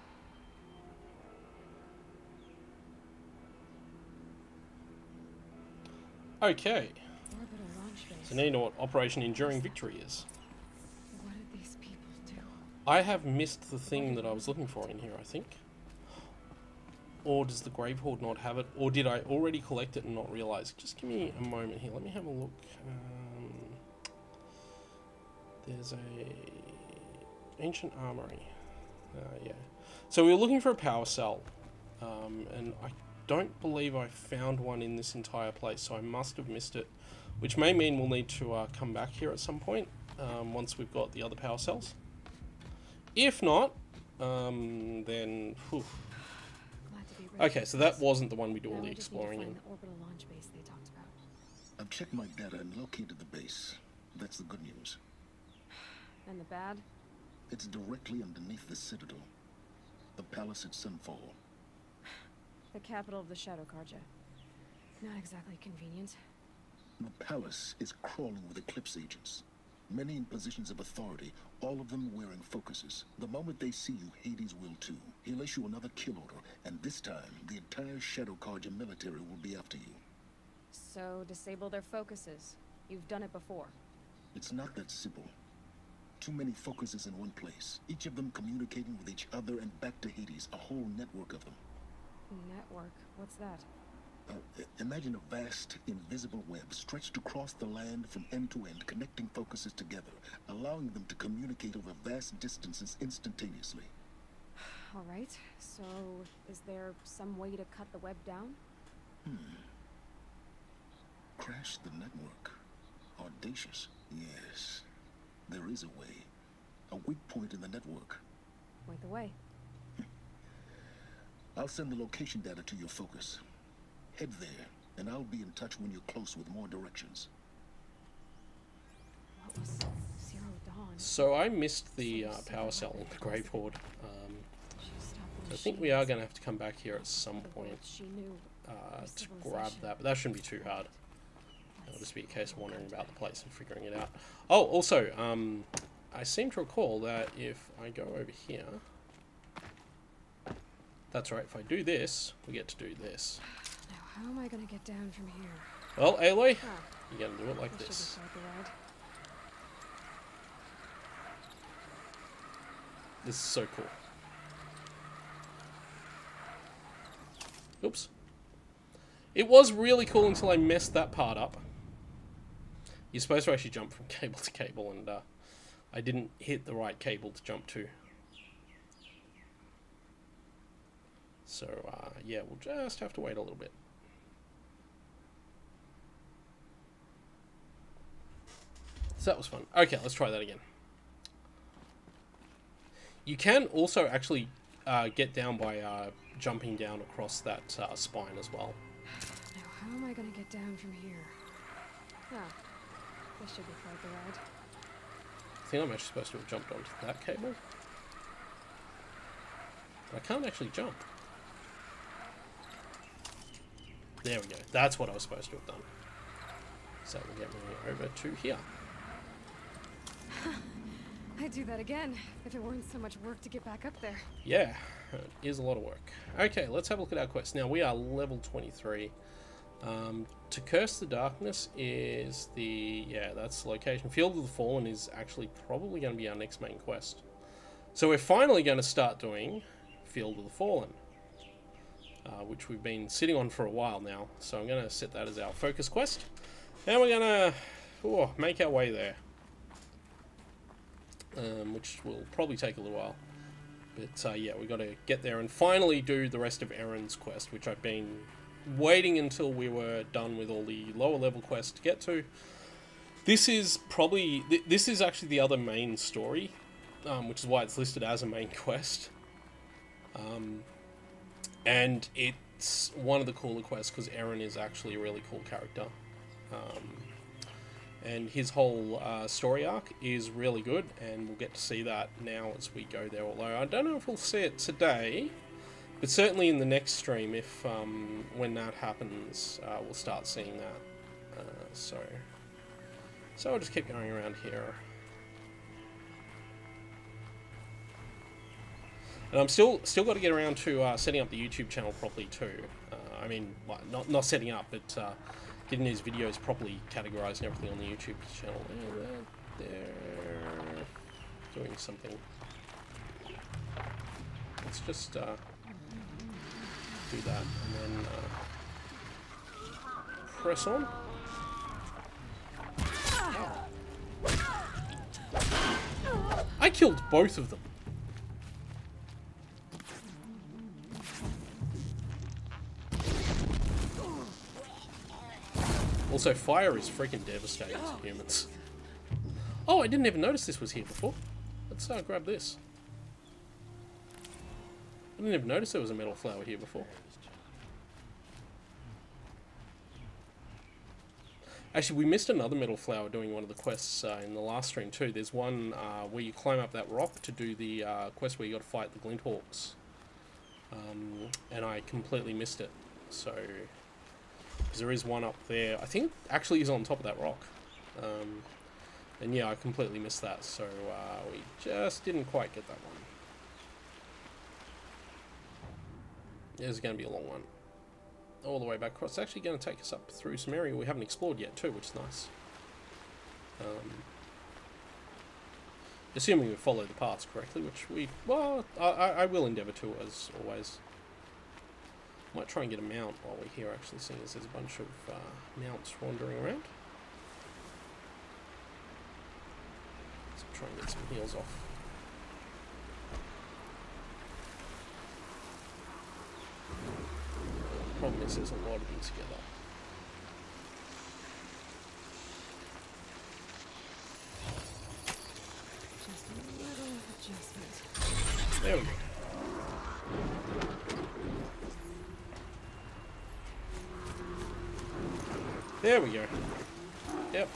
Okay. Orbital launch base. So now you know what Operation Enduring Victory is. What did these people do? I have missed the thing that I was looking for in here, I think. Or does the Grave Horde not have it? Or did I already collect it and not realize? Just give me a moment here. Let me have a look. There's a ancient armory. Yeah. So we were looking for a power cell. And I don't believe I found one in this entire place. So I must have missed it. which may mean we'll need to come back here at some point once we've got the other power cells. If not, then... Whew. Glad to be ready Okay, for so this. that wasn't the one we did Now all the we just need to exploring in. find the orbital launch base they talked about. I've checked my data and located the base. That's the good news. And the bad? It's directly underneath the Citadel. The palace at Sunfall. The capital of the Shadow Carja. Not exactly convenient. The palace is crawling with Eclipse agents. Many in positions of authority, all of them wearing focuses. The moment they see you, Hades will too. He'll issue another kill order, and this time, the entire Shadow Carja military will be after you. So, disable their focuses. You've done it before. It's not that simple. Too many focuses in one place, each of them communicating with each other and back to Hades, a whole network of them. Network? What's that? Imagine a vast, invisible web stretched across the land from end to end, connecting focuses together, allowing them to communicate over vast distances instantaneously. Alright, so is there some way to cut the web down? Crash the network. Audacious. Yes. There is a way. A weak point in the network. Point the way. I'll send the location data to your focus. Head there, and I'll be in touch when you're close with more directions. What was Zero Dawn? So I missed the power cell in the Grave Horde. She stopped the I think machine. we are going to have to come back here at some The point world she knew. to grab that, but that shouldn't be too hard. It'll just be a case of wandering about the place and figuring it out. Oh, also, I seem to recall that if I go over here... That's right, if I do this, we get to do this. Now, how am I gonna get down from here? Well, Aloy, Ah, you're going to do it like this this. should be quite the ride. This is so cool. Oops. It was really cool until I messed that part up. You're supposed to actually jump from cable to cable, and I didn't hit the right cable to jump to. So, yeah, we'll just have to wait a little bit. So that was fun. Okay, let's try that again. You can also actually get down by jumping down across that spine as well. Now, how am I gonna get down from here? Ah, this should be quite the ride. I think I'm actually supposed to have jumped onto that cable. But I can't actually jump. There we go. That's what I was supposed to have done. So that will get me over to here. I'd do that again if it weren't so much work to get back up there. Yeah, it is a lot of work. Okay, let's have a look at our quest. Now, we are level 23. To Curse the Darkness is the... Yeah, that's the location. Field of the Fallen is actually probably going to be our next main quest. So we're finally going to start doing Field of the Fallen. Which we've been sitting on for a while now. So I'm going to set that as our focus quest. And we're going to make our way there. Which will probably take a little while. But yeah, we've got to get there and finally do the rest of Erin's quest, which I've been waiting until we were done with all the lower level quests to get to. This is probably... This is actually the other main story, which is why it's listed as a main quest. And it's one of the cooler quests because Erin is actually a really cool character. And his whole story arc is really good, and we'll get to see that now as we go there. Although I don't know if we'll see it today, but certainly in the next stream, if when that happens, we'll start seeing that. So I'll just keep going around here. And I'm still got to get around to setting up the YouTube channel properly too. I mean, well, not setting up, but getting these videos properly categorized and everything on the YouTube channel. They're doing something. Let's just do that and then press on. I killed both of them. Also, fire is freaking devastating to humans. Oh, I didn't even notice this was here before. Let's grab this. I didn't even notice there was a metal flower here before. Actually, we missed another metal flower doing one of the quests in the last stream too. There's one where you climb up that rock to do the quest where you got to fight the Glinthawks. And I completely missed it. So, because there is one up there. I think actually he's on top of that rock. And yeah, I completely missed that. So we just didn't quite get that one. It's going to be a long one. All the way back across. It's actually going to take us up through some area we haven't explored yet too, which is nice. Assuming we follow the paths correctly, which we... Well, I will endeavour to, as always. Might try and get a mount while we're here, actually, seeing as there's a bunch of mounts wandering around. Let's try and get some heals off. Problem is there's a lot of them together. Just a little adjustment. There we go. There we go. Yep.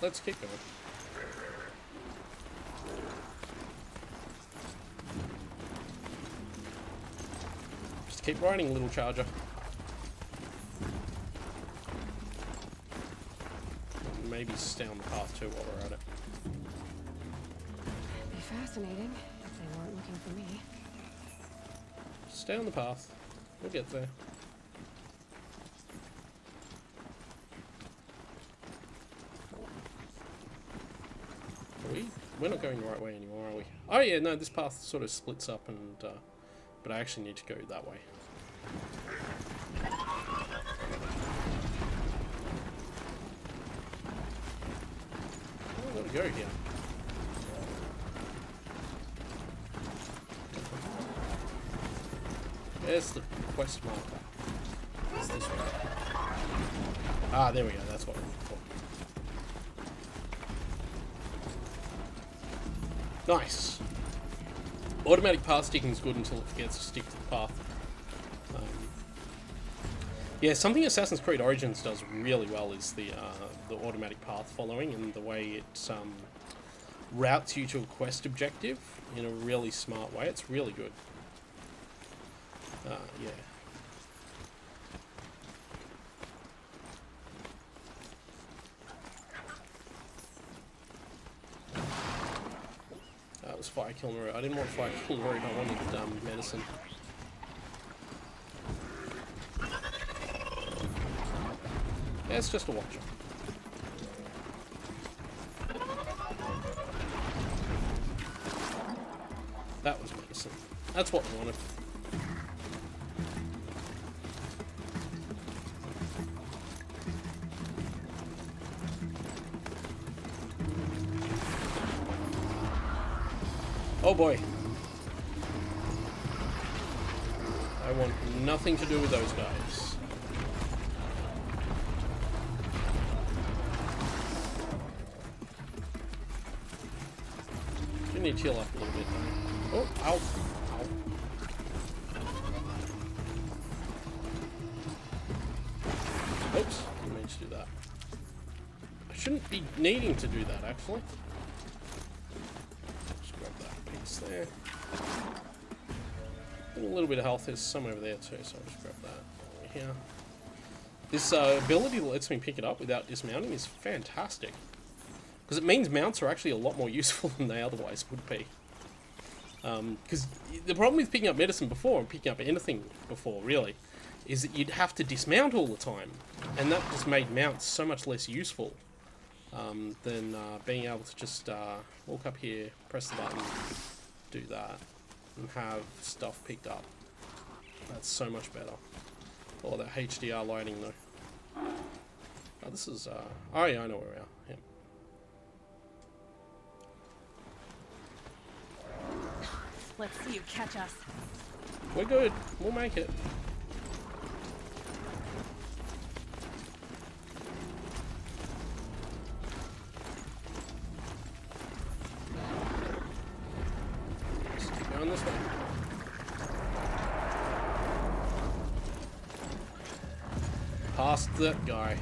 Let's keep going. Just keep riding, little charger. Maybe stay on the path too while we're at it. Be fascinating if they weren't looking for me. Stay on the path. We'll get there. We're not going the right way anymore, are we? Oh yeah, no, this path sort of splits up and, but I actually need to go that way. I've got to go here. There's the quest marker. It's this way. Ah, there we go, that's what we're looking for. Nice. Automatic path sticking is good until it forgets to stick to the path. Yeah, something Assassin's Creed Origins does really well is the automatic path following and the way it routes you to a quest objective in a really smart way. It's really good. Yeah. That was fire killing route. I didn't want fire killing route, I wanted medicine. Yeah, it's just a watcher. That was medicine. That's what we wanted. Oh boy. I want nothing to do with those guys. Do need to heal up a little bit though. Oh, ow. Ow. Oops, didn't mean to do that. I shouldn't be needing to do that actually. There. A little bit of health, there's some over there too, so I'll just grab that over here. This ability that lets me pick it up without dismounting is fantastic. Because it means mounts are actually a lot more useful than they otherwise would be. Because the problem with picking up medicine before, and picking up anything before really, is that you'd have to dismount all the time. And that just made mounts so much less useful than being able to just walk up here, press the button, do that, and have stuff picked up. That's so much better. Oh, that HDR lighting though. Oh, this is, oh yeah, I know where we are. Yep. Let's see you catch us. We're good. We'll make it. this way. Past that guy.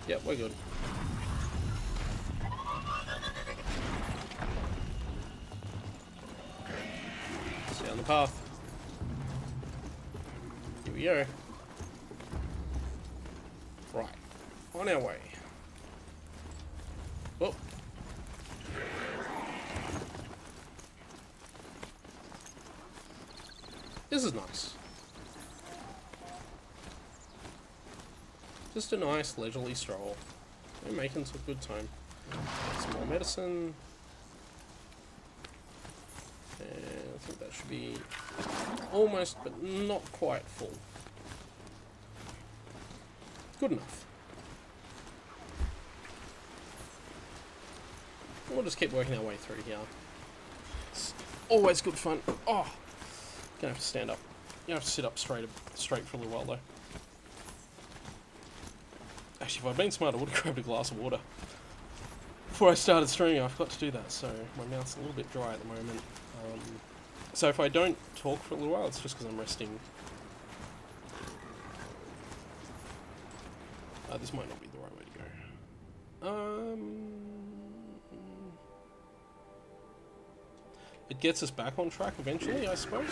Yep, we're good. Stay on the path. Here we go. Right. On our way. Oh. This is nice. Just a nice leisurely stroll. We're making some good time. Some more medicine. And I think that should be almost, but not quite full. Good enough. We'll just keep working our way through here. It's always good fun. Oh, gonna have to stand up. You have to sit up straight for a little while though. Actually, if I'd been smart, I would have grabbed a glass of water before I started streaming. I forgot to do that, so my mouth's a little bit dry at the moment. So if I don't talk for a little while, it's just because I'm resting. This might not be the right way to go. It gets us back on track eventually, I suppose.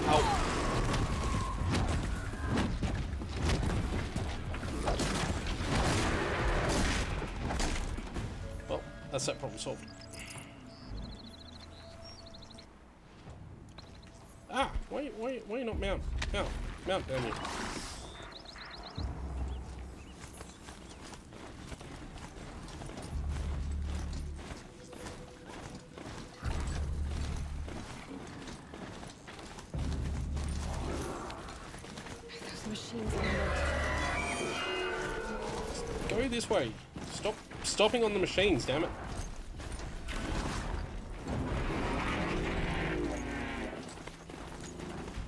Ow. Well, that's that problem solved. Ah, why you not mount? Mount down here. Those machines are Go this way. Stop stopping on the machines, damn it.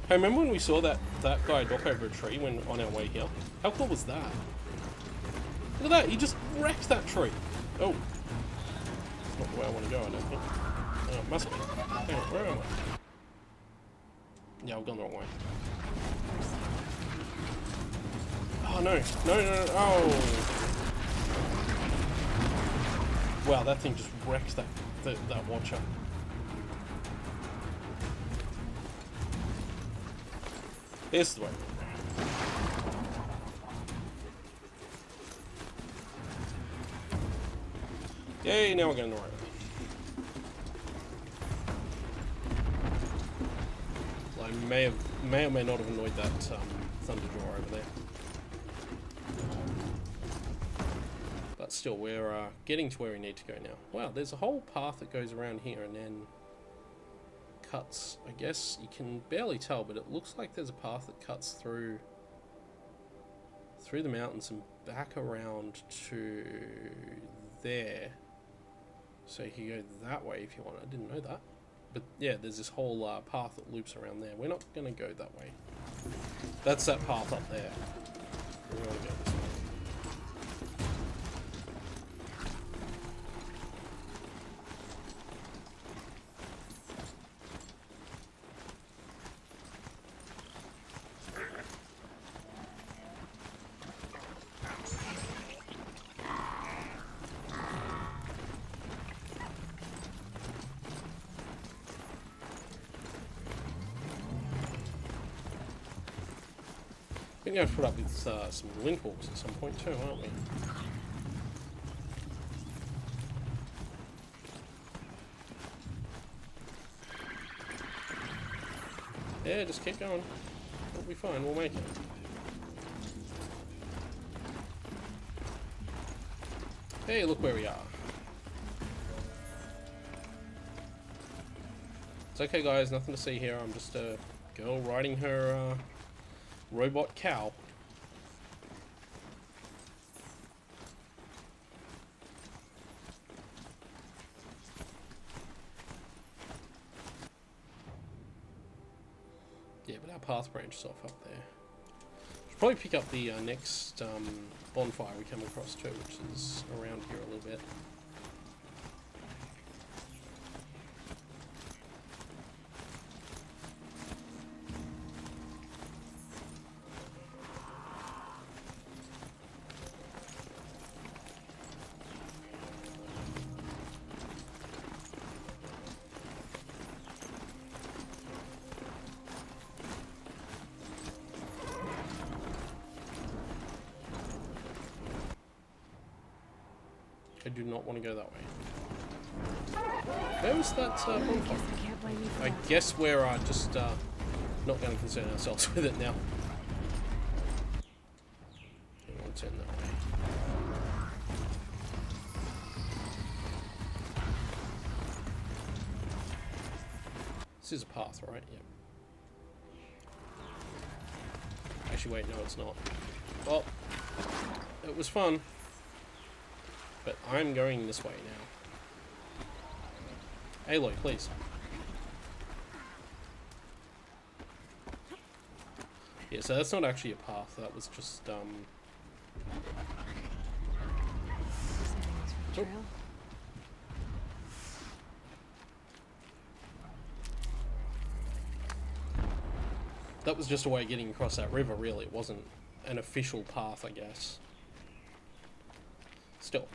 Hey, remember when we saw that guy knock over a tree when on our way here? How cool was that? Look at that, he just wrecked that tree. Oh. It's not the way I want to go, I don't think. Oh, it must be. Hang on, where am I? Yeah, I've gone the wrong way. Oh, no. No. Oh. Wow, that thing just wrecked that watcher. This is the way. Yay, now we're going the right way. I may or may not have annoyed that thunder drawer over there. But still, we're getting to where we need to go now. Wow, there's a whole path that goes around here and then cuts. I guess you can barely tell, but it looks like there's a path that cuts through the mountains and back around to there. So you can go that way if you want. I didn't know that. But yeah, there's this whole path that loops around there. We're not going to go that way. That's that path up there. We're going to go this way. I think we have to put up with some link walks at some point too, aren't we? Yeah, just keep going. We'll be fine, we'll make it. Hey, look where we are. It's okay guys, nothing to see here. I'm just a girl riding her robot cow. Yeah, but our path branches off up there. Should probably pick up the next bonfire we come across too, which is around here a little bit. I do not want to go that way. Where was that bonfire? I can't blame you for I that. guess we're just not going to concern ourselves with it now. I want to turn that way. This is a path, right? Yep. Actually, wait, no, it's not. Well, it was fun. But I'm going this way now. Aloy, please. Yeah, so that's not actually a path. That was just, Just heading this for the Oh. trail. that was just a way of getting across that river, really. It wasn't an official path, I guess. Still.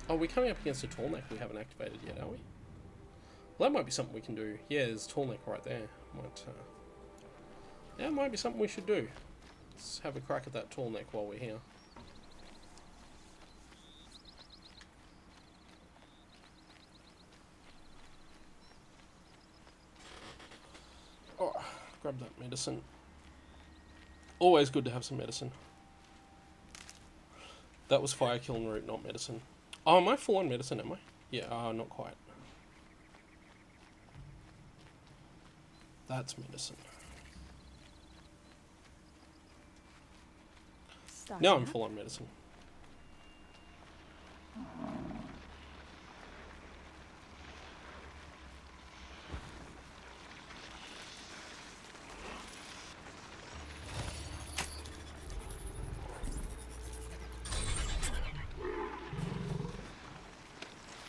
Oh, we're coming up against a tall neck we haven't activated yet, are we? Well, that might be something we can do. Yeah, there's a tall neck right there. Might, yeah, it might be something we should do. Let's have a crack at that tall neck while we're here. Oh, grab that medicine. Always good to have some medicine. That was fire killing root, not medicine. Oh, am I full on medicine, am I? Yeah, not quite. That's medicine. Stop Now I'm that. full on medicine.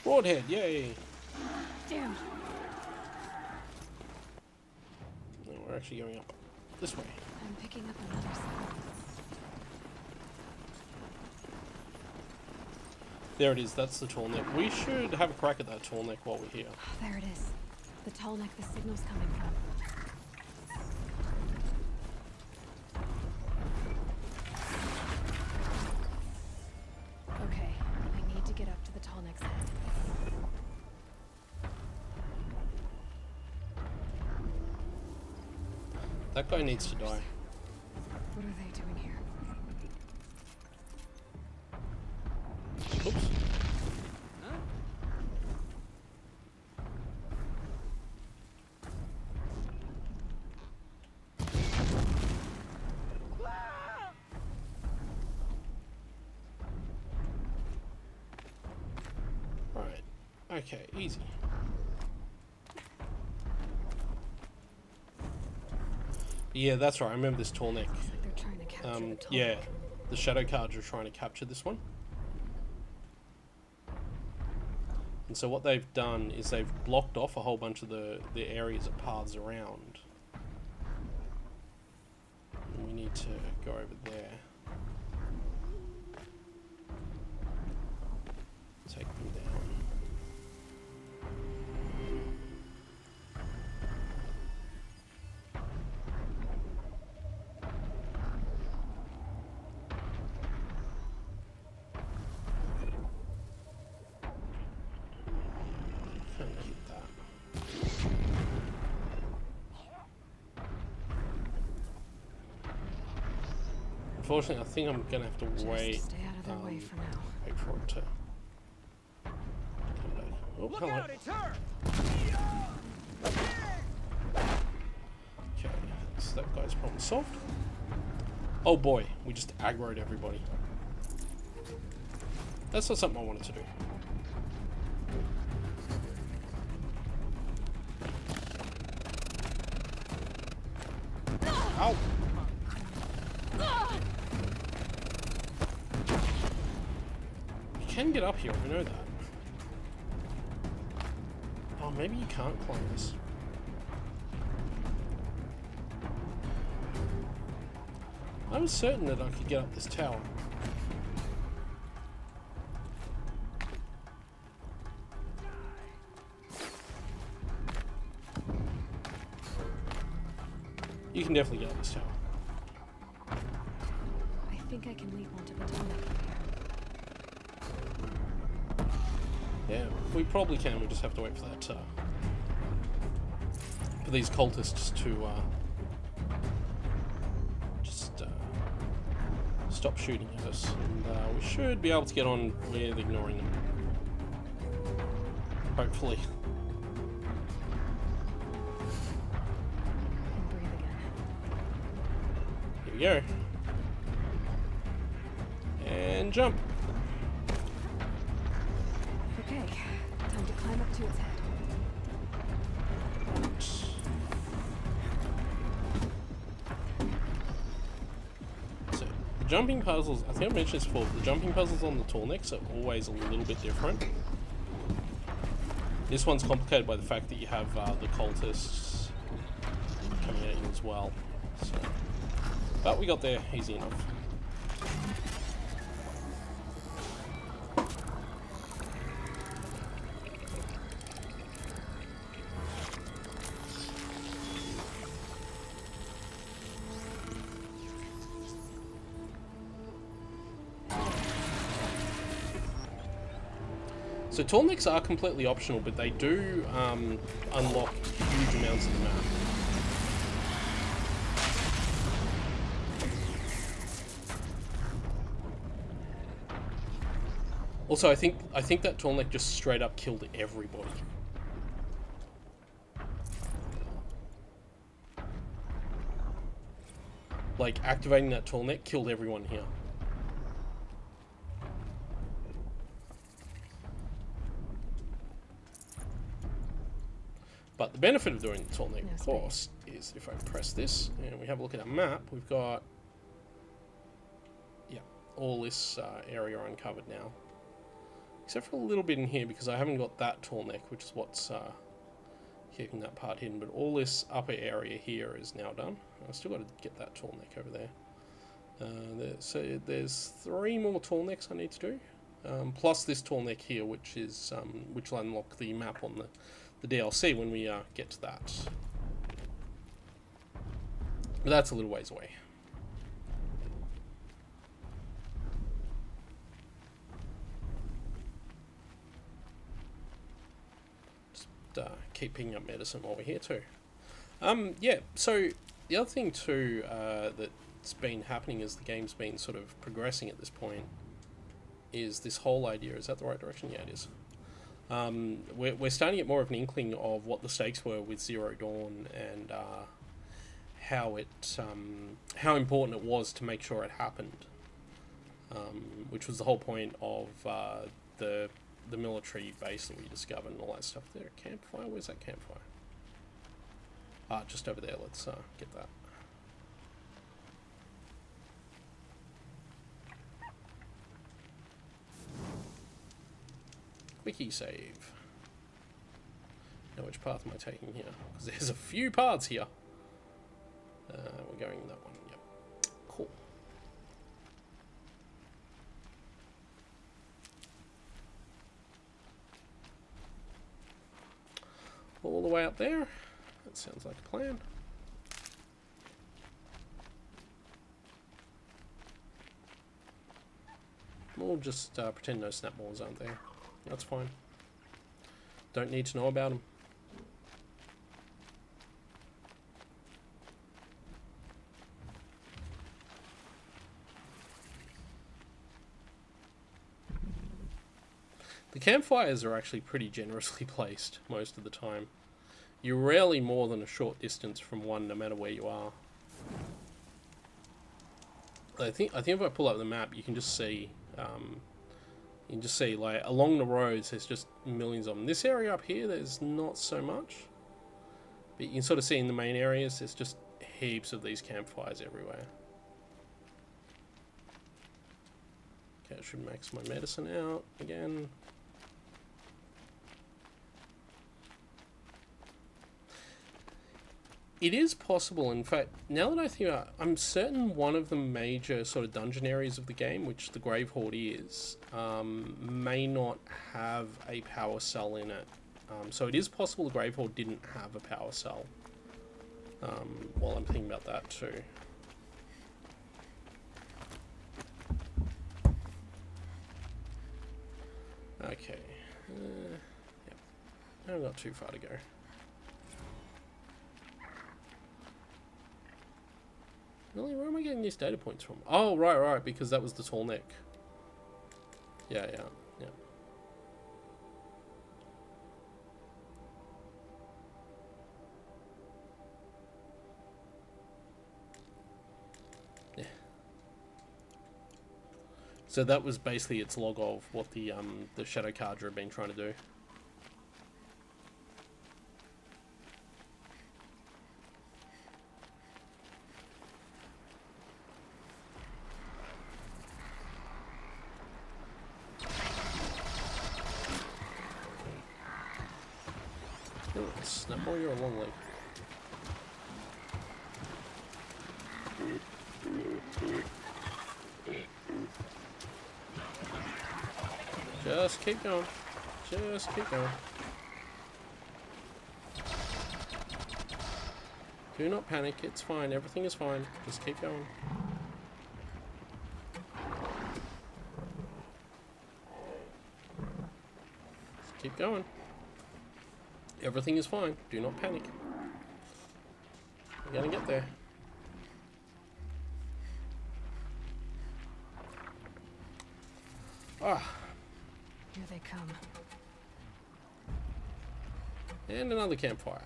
Broadhead, yay! Damn. No, we're actually going up this way. I'm picking up another sound. There it is, that's the tall neck. We should have a crack at that tall neck while we're here. There it is. The tall neck the signal's coming from. Okay, I need to get up to the tall neck's head. That guy needs to die. What are they doing here? Oops. Right. Okay, easy. Yeah, that's right. I remember this tall neck. Looks like they're trying to capture the tall Yeah, neck. the shadow cards are trying to capture this one. And so what they've done is they've blocked off a whole bunch of the areas of paths around. And we need to go over there. Take them down. Kinda hit that. Unfortunately, I think I'm gonna have to Just wait. stay out of their way for now. Wait for it to come back. Oh, hello. Okay, so that guy's problem solved. Oh boy, we just aggroed everybody. That's not something I wanted to do. Ow! can get up here, I know that. Oh, maybe you can't climb this. I was certain that I could get up this tower. You can definitely get up this tower. I think I can leap onto the tunnel from here. Yeah, we probably can. We just have to wait for that, for these cultists to, stop shooting at us. And, we should be able to get on with ignoring them. Hopefully. I can breathe again. Here we go. And jump. Okay, time to climb up to its head. So, the jumping puzzles, I think I mentioned this before, the jumping puzzles on the tall necks are always a little bit different. This one's complicated by the fact that you have the cultists coming at you as well. So, but we got there easy enough. So tall necks are completely optional, but they do unlock huge amounts of the map. Also, I think that tall neck just straight up killed everybody. Like, activating that tall neck killed everyone here. But the benefit of doing the tall neck, of course, is if I press this and we have a look at our map, we've got, yeah, all this area uncovered now. Except for a little bit in here because I haven't got that tall neck, which is what's keeping that part hidden. But all this upper area here is now done. I've still got to get that tall neck over there. So there's 3 more tall necks I need to do, plus this tall neck here, which is which will unlock the map on the DLC when we get to that. But that's a little ways away. Just keep picking up medicine while we're here too. Yeah, so the other thing too that's been happening as the game's been sort of progressing at this point is this whole idea. Is that the right direction? Yeah, it is. We're starting to get more of an inkling of what the stakes were with Zero Dawn and how important it was to make sure it happened, which was the whole point of the military base that we discovered and all that stuff. There, a campfire. Where's that campfire? Ah, just over there. Let's get that. Quickie save. Now which path am I taking here? Because there's a few paths here. We're going that one, yep. Cool. All the way up there. That sounds like a plan. We'll just pretend no snap balls aren't there. That's fine. Don't need to know about them. The campfires are actually pretty generously placed most of the time. You're rarely more than a short distance from one, no matter where you are. I think if I pull up the map, you can just see. You can just see, like, along the roads, there's just millions of them. This area up here, there's not so much. But you can sort of see in the main areas, there's just heaps of these campfires everywhere. Okay, that should max my medicine out again. It is possible, in fact, now that I think about it, I'm certain one of the major sort of dungeon areas of the game, which the Grave Horde is, may not have a power cell in it. So it is possible the Grave Horde didn't have a power cell. While I'm thinking about that too. Okay. Yep. I've got too far to go. Really? Where am I getting these data points from? Oh, right, because that was the tall neck. Yeah. So that was basically its log of what the Shadow Cadre have been trying to do. Oh, snap more, you're a long leg. Just keep going. Just keep going. Do not panic, it's fine, everything is fine. Just keep going. Just keep going. Everything is fine, do not panic. We're gonna get there. Ah. Here they come. And another campfire.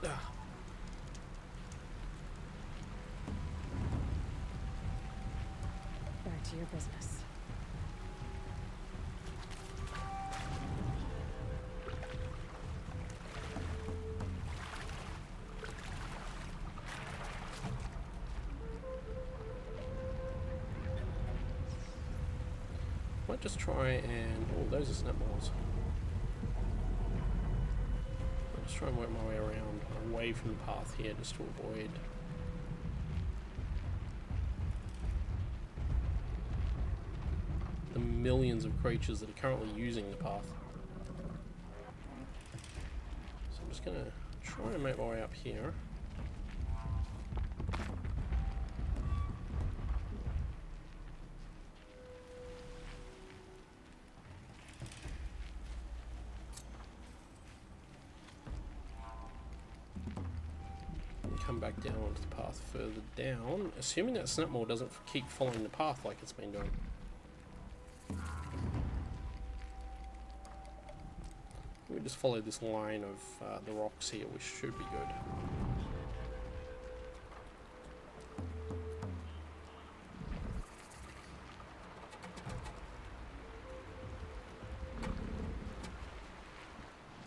Ah. Back to your business. Might just try and... Oh, those are snap balls. I'll just try and work my way around, away from the path here, just to avoid... the millions of creatures that are currently using the path. So I'm just gonna try and make my way up here. Come back down onto the path further down, assuming that Snapmaw doesn't keep following the path like it's been doing. We just follow this line of the rocks here, which should be good.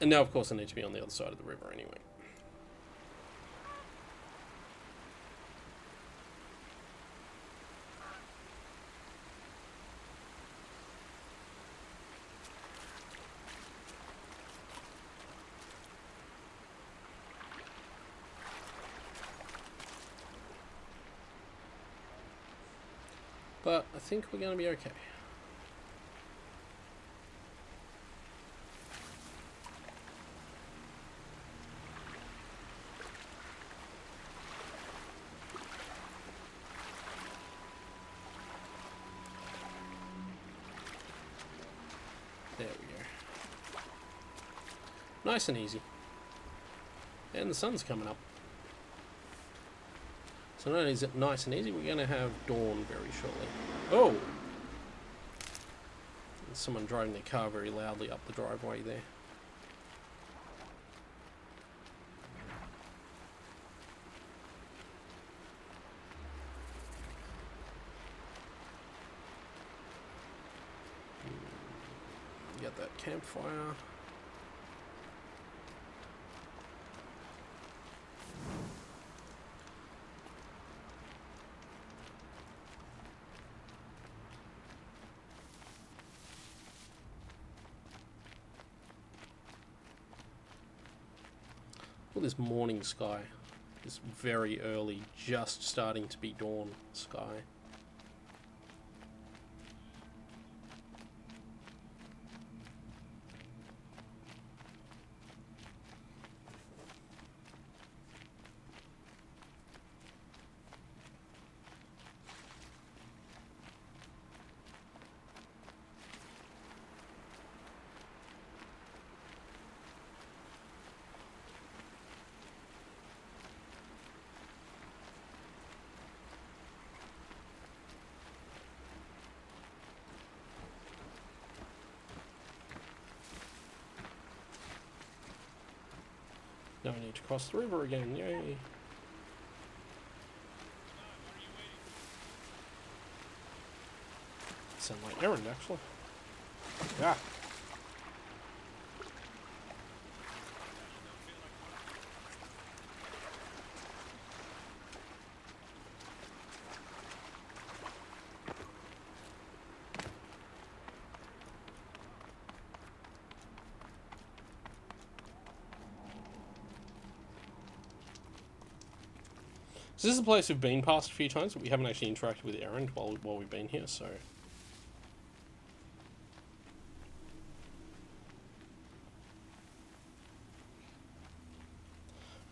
And now, of course, I need to be on the other side of the river anyway. But I think we're going to be okay. There we go. Nice and easy. And the sun's coming up. So not only is it nice and easy, we're going to have dawn very shortly. Oh! There's someone driving their car very loudly up the driveway there. at that campfire. Well, this morning sky, this very early, just starting to be dawn sky. Now I need to cross the river again, yay! Sound like Errand, actually. Yeah. So this is a place we've been past a few times, but we haven't actually interacted with Errand while we've been here, so...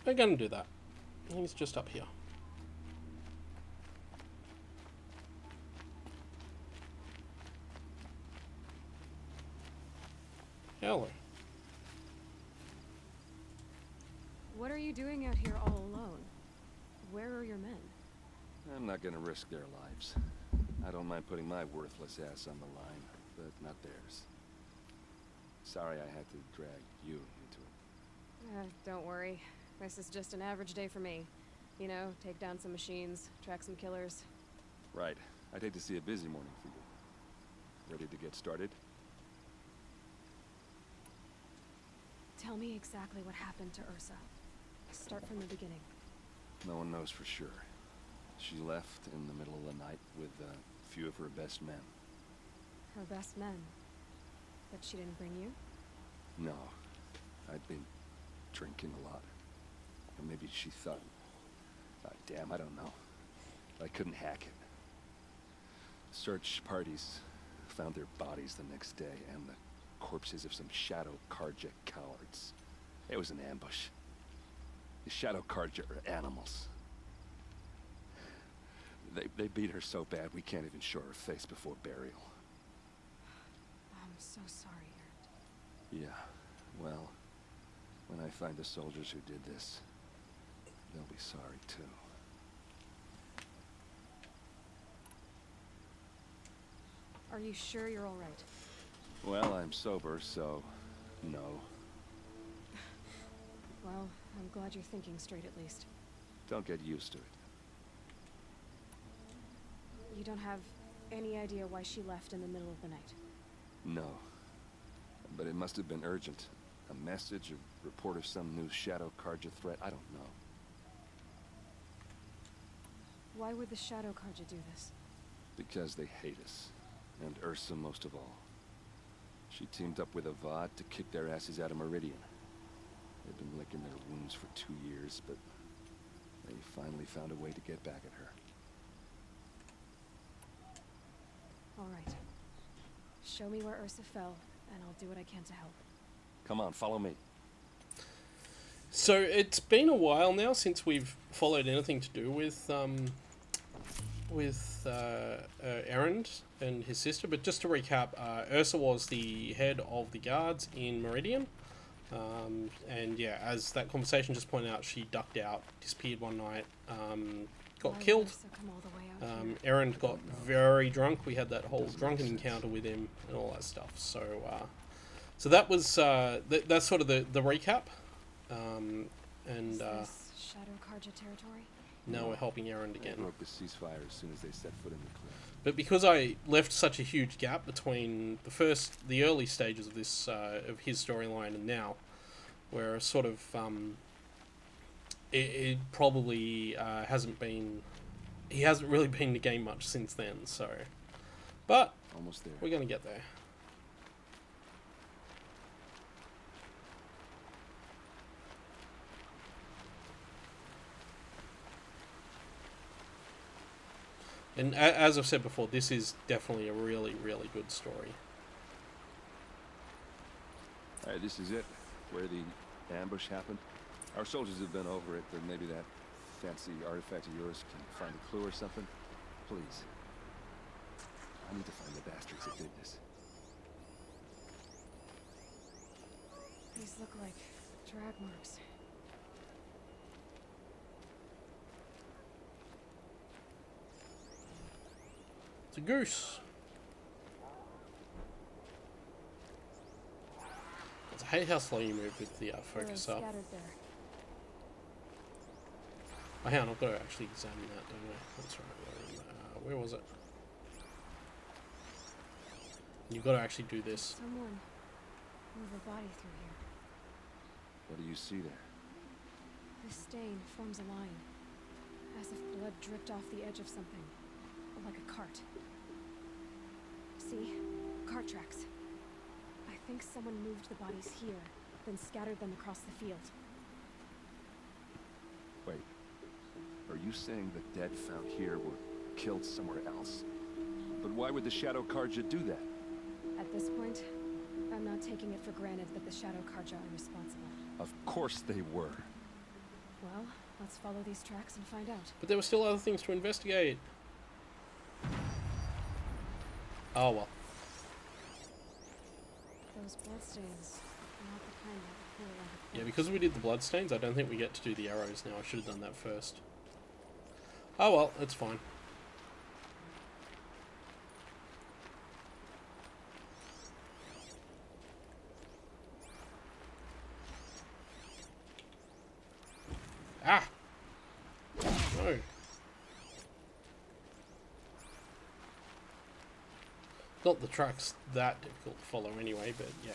we're gonna do that. He's just up here. Hello. What are you doing out here all alone? Where are your men? I'm not gonna risk their lives. I don't mind putting my worthless ass on the line, but not theirs. Sorry I had to drag you into it. Don't worry. This is just an average day for me. You know, take down some machines, track some killers. Right. I'd hate to see a busy morning for you. Ready to get started? Tell me exactly what happened to Ursa. Start from the beginning. No one knows for sure. She left in the middle of the night with a few of her best men. Her best men? But she didn't bring you? No. I'd been drinking a lot. Or maybe she thought... damn, I don't know. I couldn't hack it. Search parties found their bodies the next day, and the corpses of some Shadow Karja cowards. It was an ambush. The Shadow Karja are animals. They beat her so bad we can't even show her face before burial. I'm so sorry, Errand. Yeah, well, when I find the soldiers who did this, they'll be sorry too. Are you sure you're all right? Well, I'm sober, so no. Well, I'm glad you're thinking straight at least. Don't get used to it. You don't have any idea why she left in the middle of the night? No. But it must have been urgent. A message, a report of some new Shadow Karja threat, I don't know. Why would the Shadow Karja do this? Because they hate us. And Ursa most of all. She teamed up with Avad to kick their asses out of Meridian. They've been licking their wounds for 2 years, but they finally found a way to get back at her. All right. Show me where Ursa fell, and I'll do what I can to help. Come on, follow me. So it's been a while now since we've followed anything to do with Errand and his sister. But just to recap, Ursa was the head of the guards in Meridian. And yeah, as that conversation just pointed out, she ducked out, disappeared one night, got killed. Errand got very drunk. We had that whole drunken encounter with him and all that stuff. So, so that was that's sort of the recap. Is this Shadow Karja territory? Now we're helping Errand They again. broke the ceasefire as soon as they set foot in the cliff. But because I left such a huge gap between the early stages of this of his storyline and now, where sort of it probably hasn't been, he hasn't really been in the game much since then. So, but Almost there. we're gonna get there. And as I've said before, this is definitely a really, really good story. Alright, this is it. Where the ambush happened. Our soldiers have been over it, but maybe that fancy artifact of yours can find a clue or something. Please. I need to find the bastards that did this. These look like drag marks. It's a goose. I hate how slow you move with the focus up. Scattered there. Oh, hang on, I've got to actually examine that, don't I? That's right. Where was it? You've got to actually do this. Someone move a body through here. What do you see there? This stain forms a line, as if blood dripped off the edge of something, like a cart. See? Cart tracks. I think someone moved the bodies here, then scattered them across the field. Wait. Are you saying the dead found here were killed somewhere else? But why would the Shadow Karja do that? At this point, I'm not taking it for granted that the Shadow Karja are responsible. Of course they were. Well, let's follow these tracks and find out. But there were still other things to investigate. Oh well. Those bloodstains are not the kind that appear around a Yeah, corpse. because we did the bloodstains, I don't think we get to do the arrows now. I should have done that first. Oh well, it's fine. Ah! No. Not the track's that difficult to follow anyway, but yeah.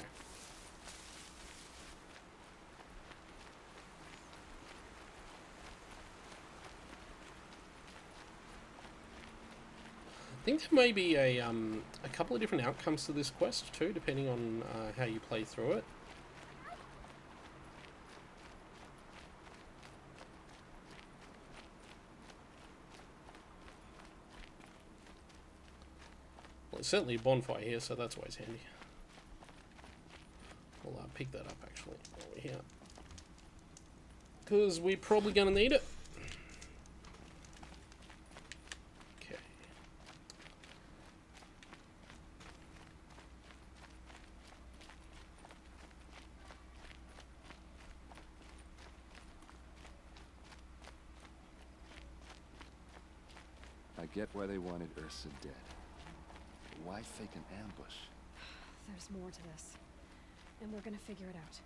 I think there may be a couple of different outcomes to this quest too, depending on how you play through it. Well, it's certainly a bonfire here, so that's always handy. We'll pick that up actually while we're here, because we're probably going to need it. Okay. I get why they wanted Ursa dead. But why fake an ambush? There's more to this, and we're gonna figure it out.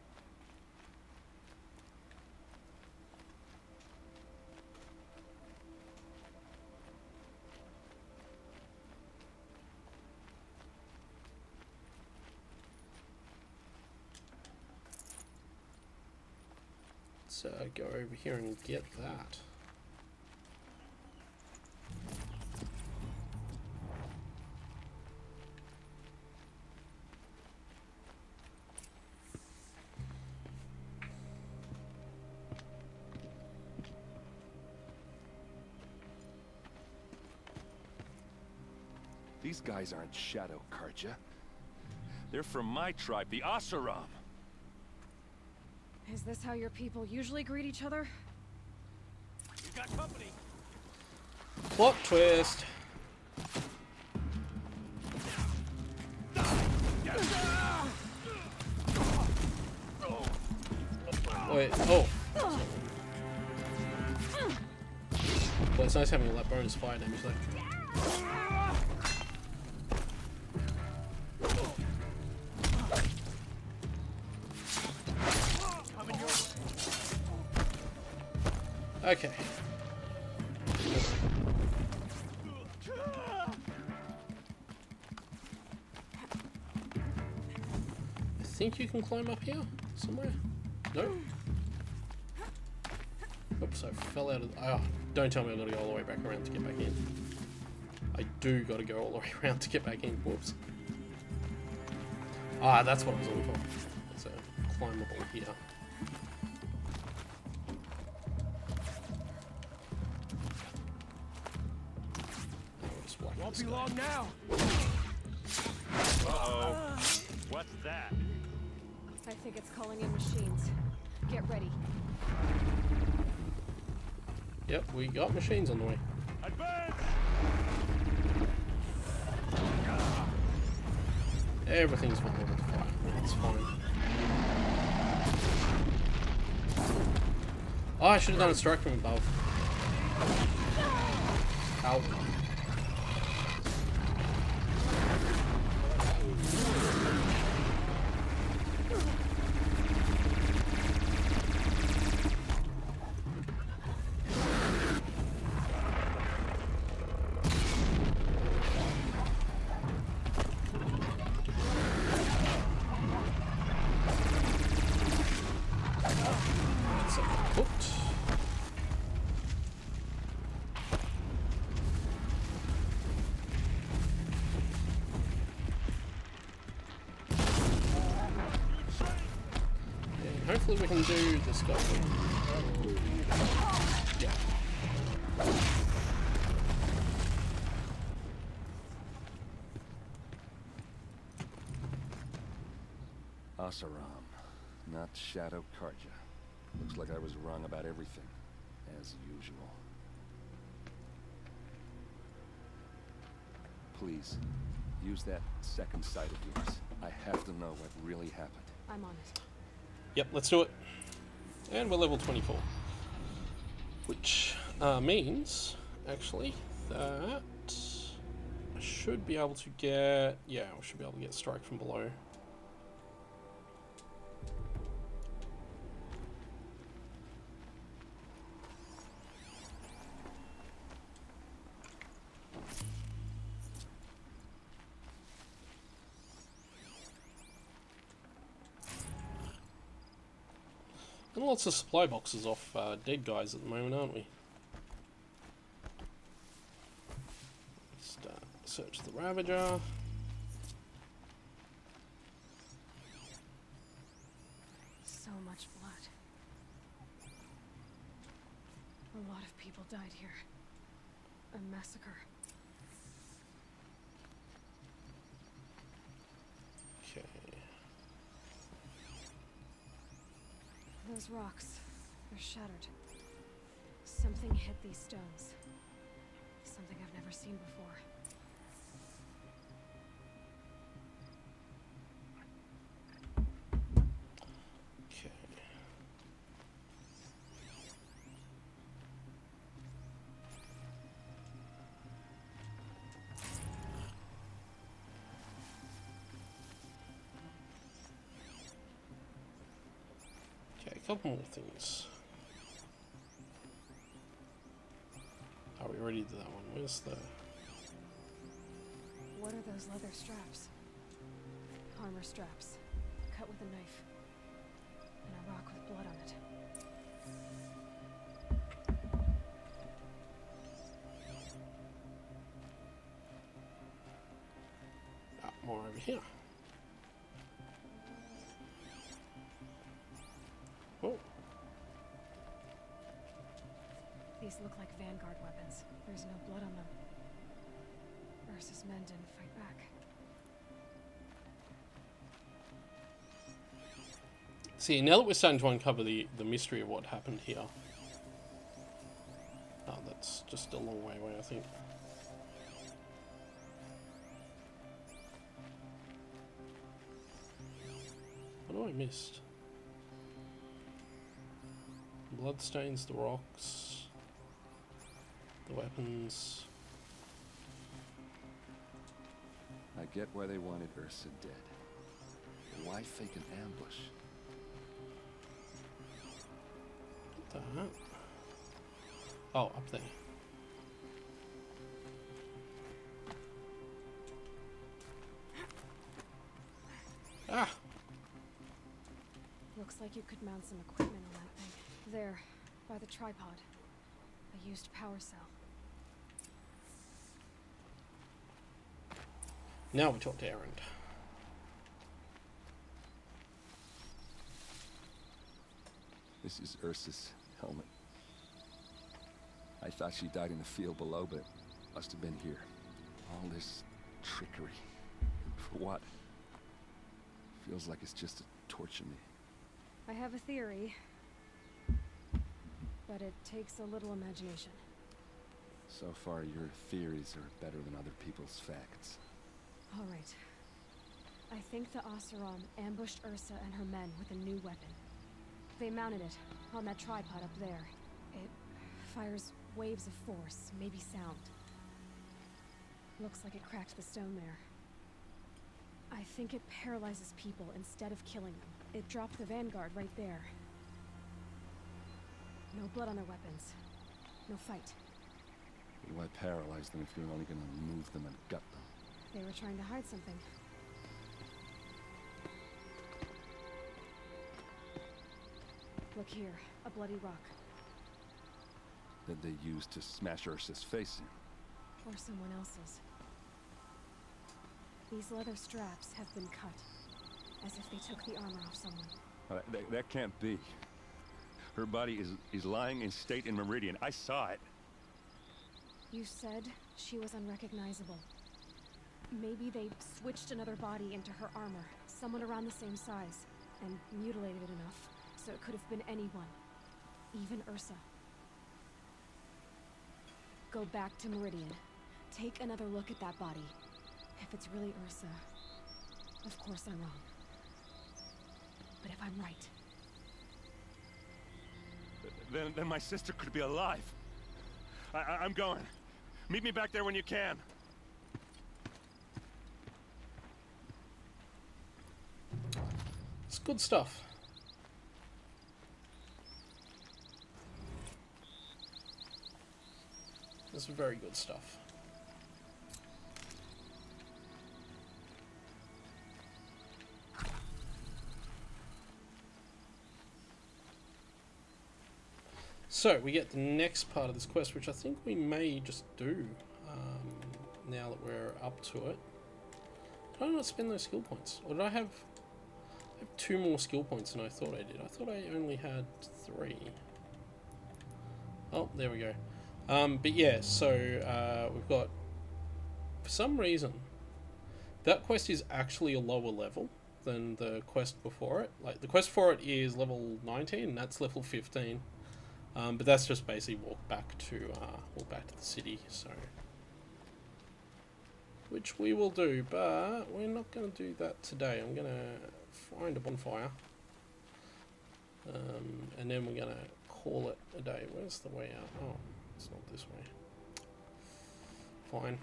Let's go over here and get that. These guys aren't Shadow Karja. They're from my tribe, the Asaram. Is this how your people usually greet each other? You got company. Plot twist. Wait, oh. Well, it's nice having all that bonus fire damage though. Okay. think you can climb up here somewhere? No? Oops, I fell out of... Oh, don't tell me I've got to go all the way back around to get back in. I do got to go all the way around to get back in. Whoops. Ah, that's what I was looking for. It's a climbable here. Won't be long now. Uh-oh. What's that? I think it's calling in machines. Get ready. Yep, we got machines on the way. Advance! Everything's vulnerable to fire. It's fine. Oh, I should have done a strike from above. Ow. Hooked. And hopefully we can do this guy. Yeah. Asaram, not Shadow Karja. Looks like I was wrong about everything, as usual. Please, use that second sight of yours. I have to know what really happened. I'm on it. Yep, let's do it. And we're level 24. Which means, actually, that I should be able to get... Yeah, we should be able to get strike from below. And lots of supply boxes off dead guys at the moment, aren't we? Just search the Ravager. So much blood. A lot of people died here. A massacre. Okay. Those rocks, they're shattered. Something hit these stones. Something I've never seen before. Okay. Okay, a couple more things. Are we ready to do that one? Where's the... What are those leather straps? Armor straps, cut with a knife. And a rock with blood on it. Ah, more over here. Oh. These look like Vanguard weapons. There's no blood on them. Ursa's men didn't fight back. See, now that we're starting to uncover the mystery of what happened here. Oh, that's just a long way away, I think. What have I missed? Blood stains the rocks. The weapons. I get why they wanted Ursa dead. But why fake an ambush? What the heck? Oh, up there. Ah! Looks like you could mount some equipment on that thing. There, by the tripod. A used power cell. Now we talk to Aaron. This is Ursa's helmet. I thought she died in the field below, but must have been here. All this trickery. For what? Feels like it's just to torture me. I have a theory, but it takes a little imagination. So far, your theories are better than other people's facts. All right. I think the Oseram ambushed Ursa and her men with a new weapon. They mounted it on that tripod up there. It fires waves of force, maybe sound. Looks like it cracked the stone there. I think it paralyzes people instead of killing them. It dropped the vanguard right there. No blood on their weapons. No fight. Why paralyze them if you're only gonna move them and gut them? They were trying to hide something. Look here, a bloody rock. That they used to smash Ursa's face in. Or someone else's. These leather straps have been cut, as if they took the armor off someone. That can't be. Her body is lying in state in Meridian. I saw it. You said she was unrecognizable. Maybe they switched another body into her armor, someone around the same size, and mutilated it enough, so it could have been anyone. Even Ursa. Go back to Meridian. Take another look at that body. If it's really Ursa, of course I'm wrong. But if I'm right... Then my sister could be alive. I'm going. Meet me back there when you can. It's good stuff. This is very good stuff. So, we get the next part of this quest, which I think we may just do, now that we're up to it. Did I not spend those skill points? Or did I have 2 more skill points than I thought I did? I thought I only had 3. Oh, there we go. But yeah, so we've got, for some reason, that quest is actually a lower level than the quest before it. Like, the quest for it is level 19, and that's level 15. But that's just basically walk back to the city, so which we will do, but we're not going to do that today. I'm going to find a bonfire, and then we're going to call it a day. Where's the way out? Oh, it's not this way. Fine.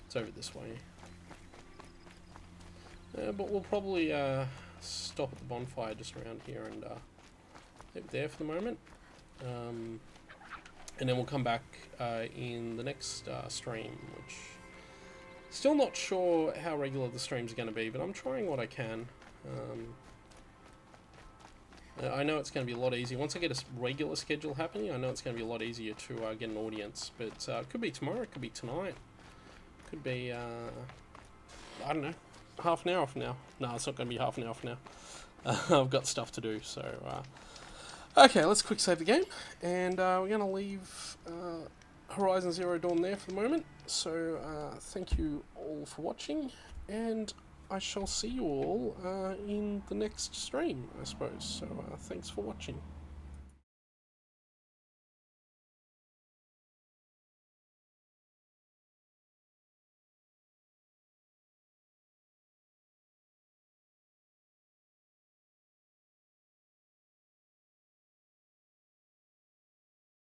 It's over this way. But we'll probably stop at the bonfire just around here and leave it there for the moment. And then we'll come back in the next stream, which... Still not sure how regular the streams are going to be, but I'm trying what I can. I know it's going to be a lot easier. Once I get a regular schedule happening, I know it's going to be a lot easier to get an audience. But it could be tomorrow, it could be tonight. Could be, I don't know, half an hour from now. No, it's not going to be half an hour from now. I've got stuff to do, so... okay, let's quick save the game. And we're going to leave Horizon Zero Dawn there for the moment. So, thank you all for watching. And I shall see you all in the next stream, I suppose. So, thanks for watching.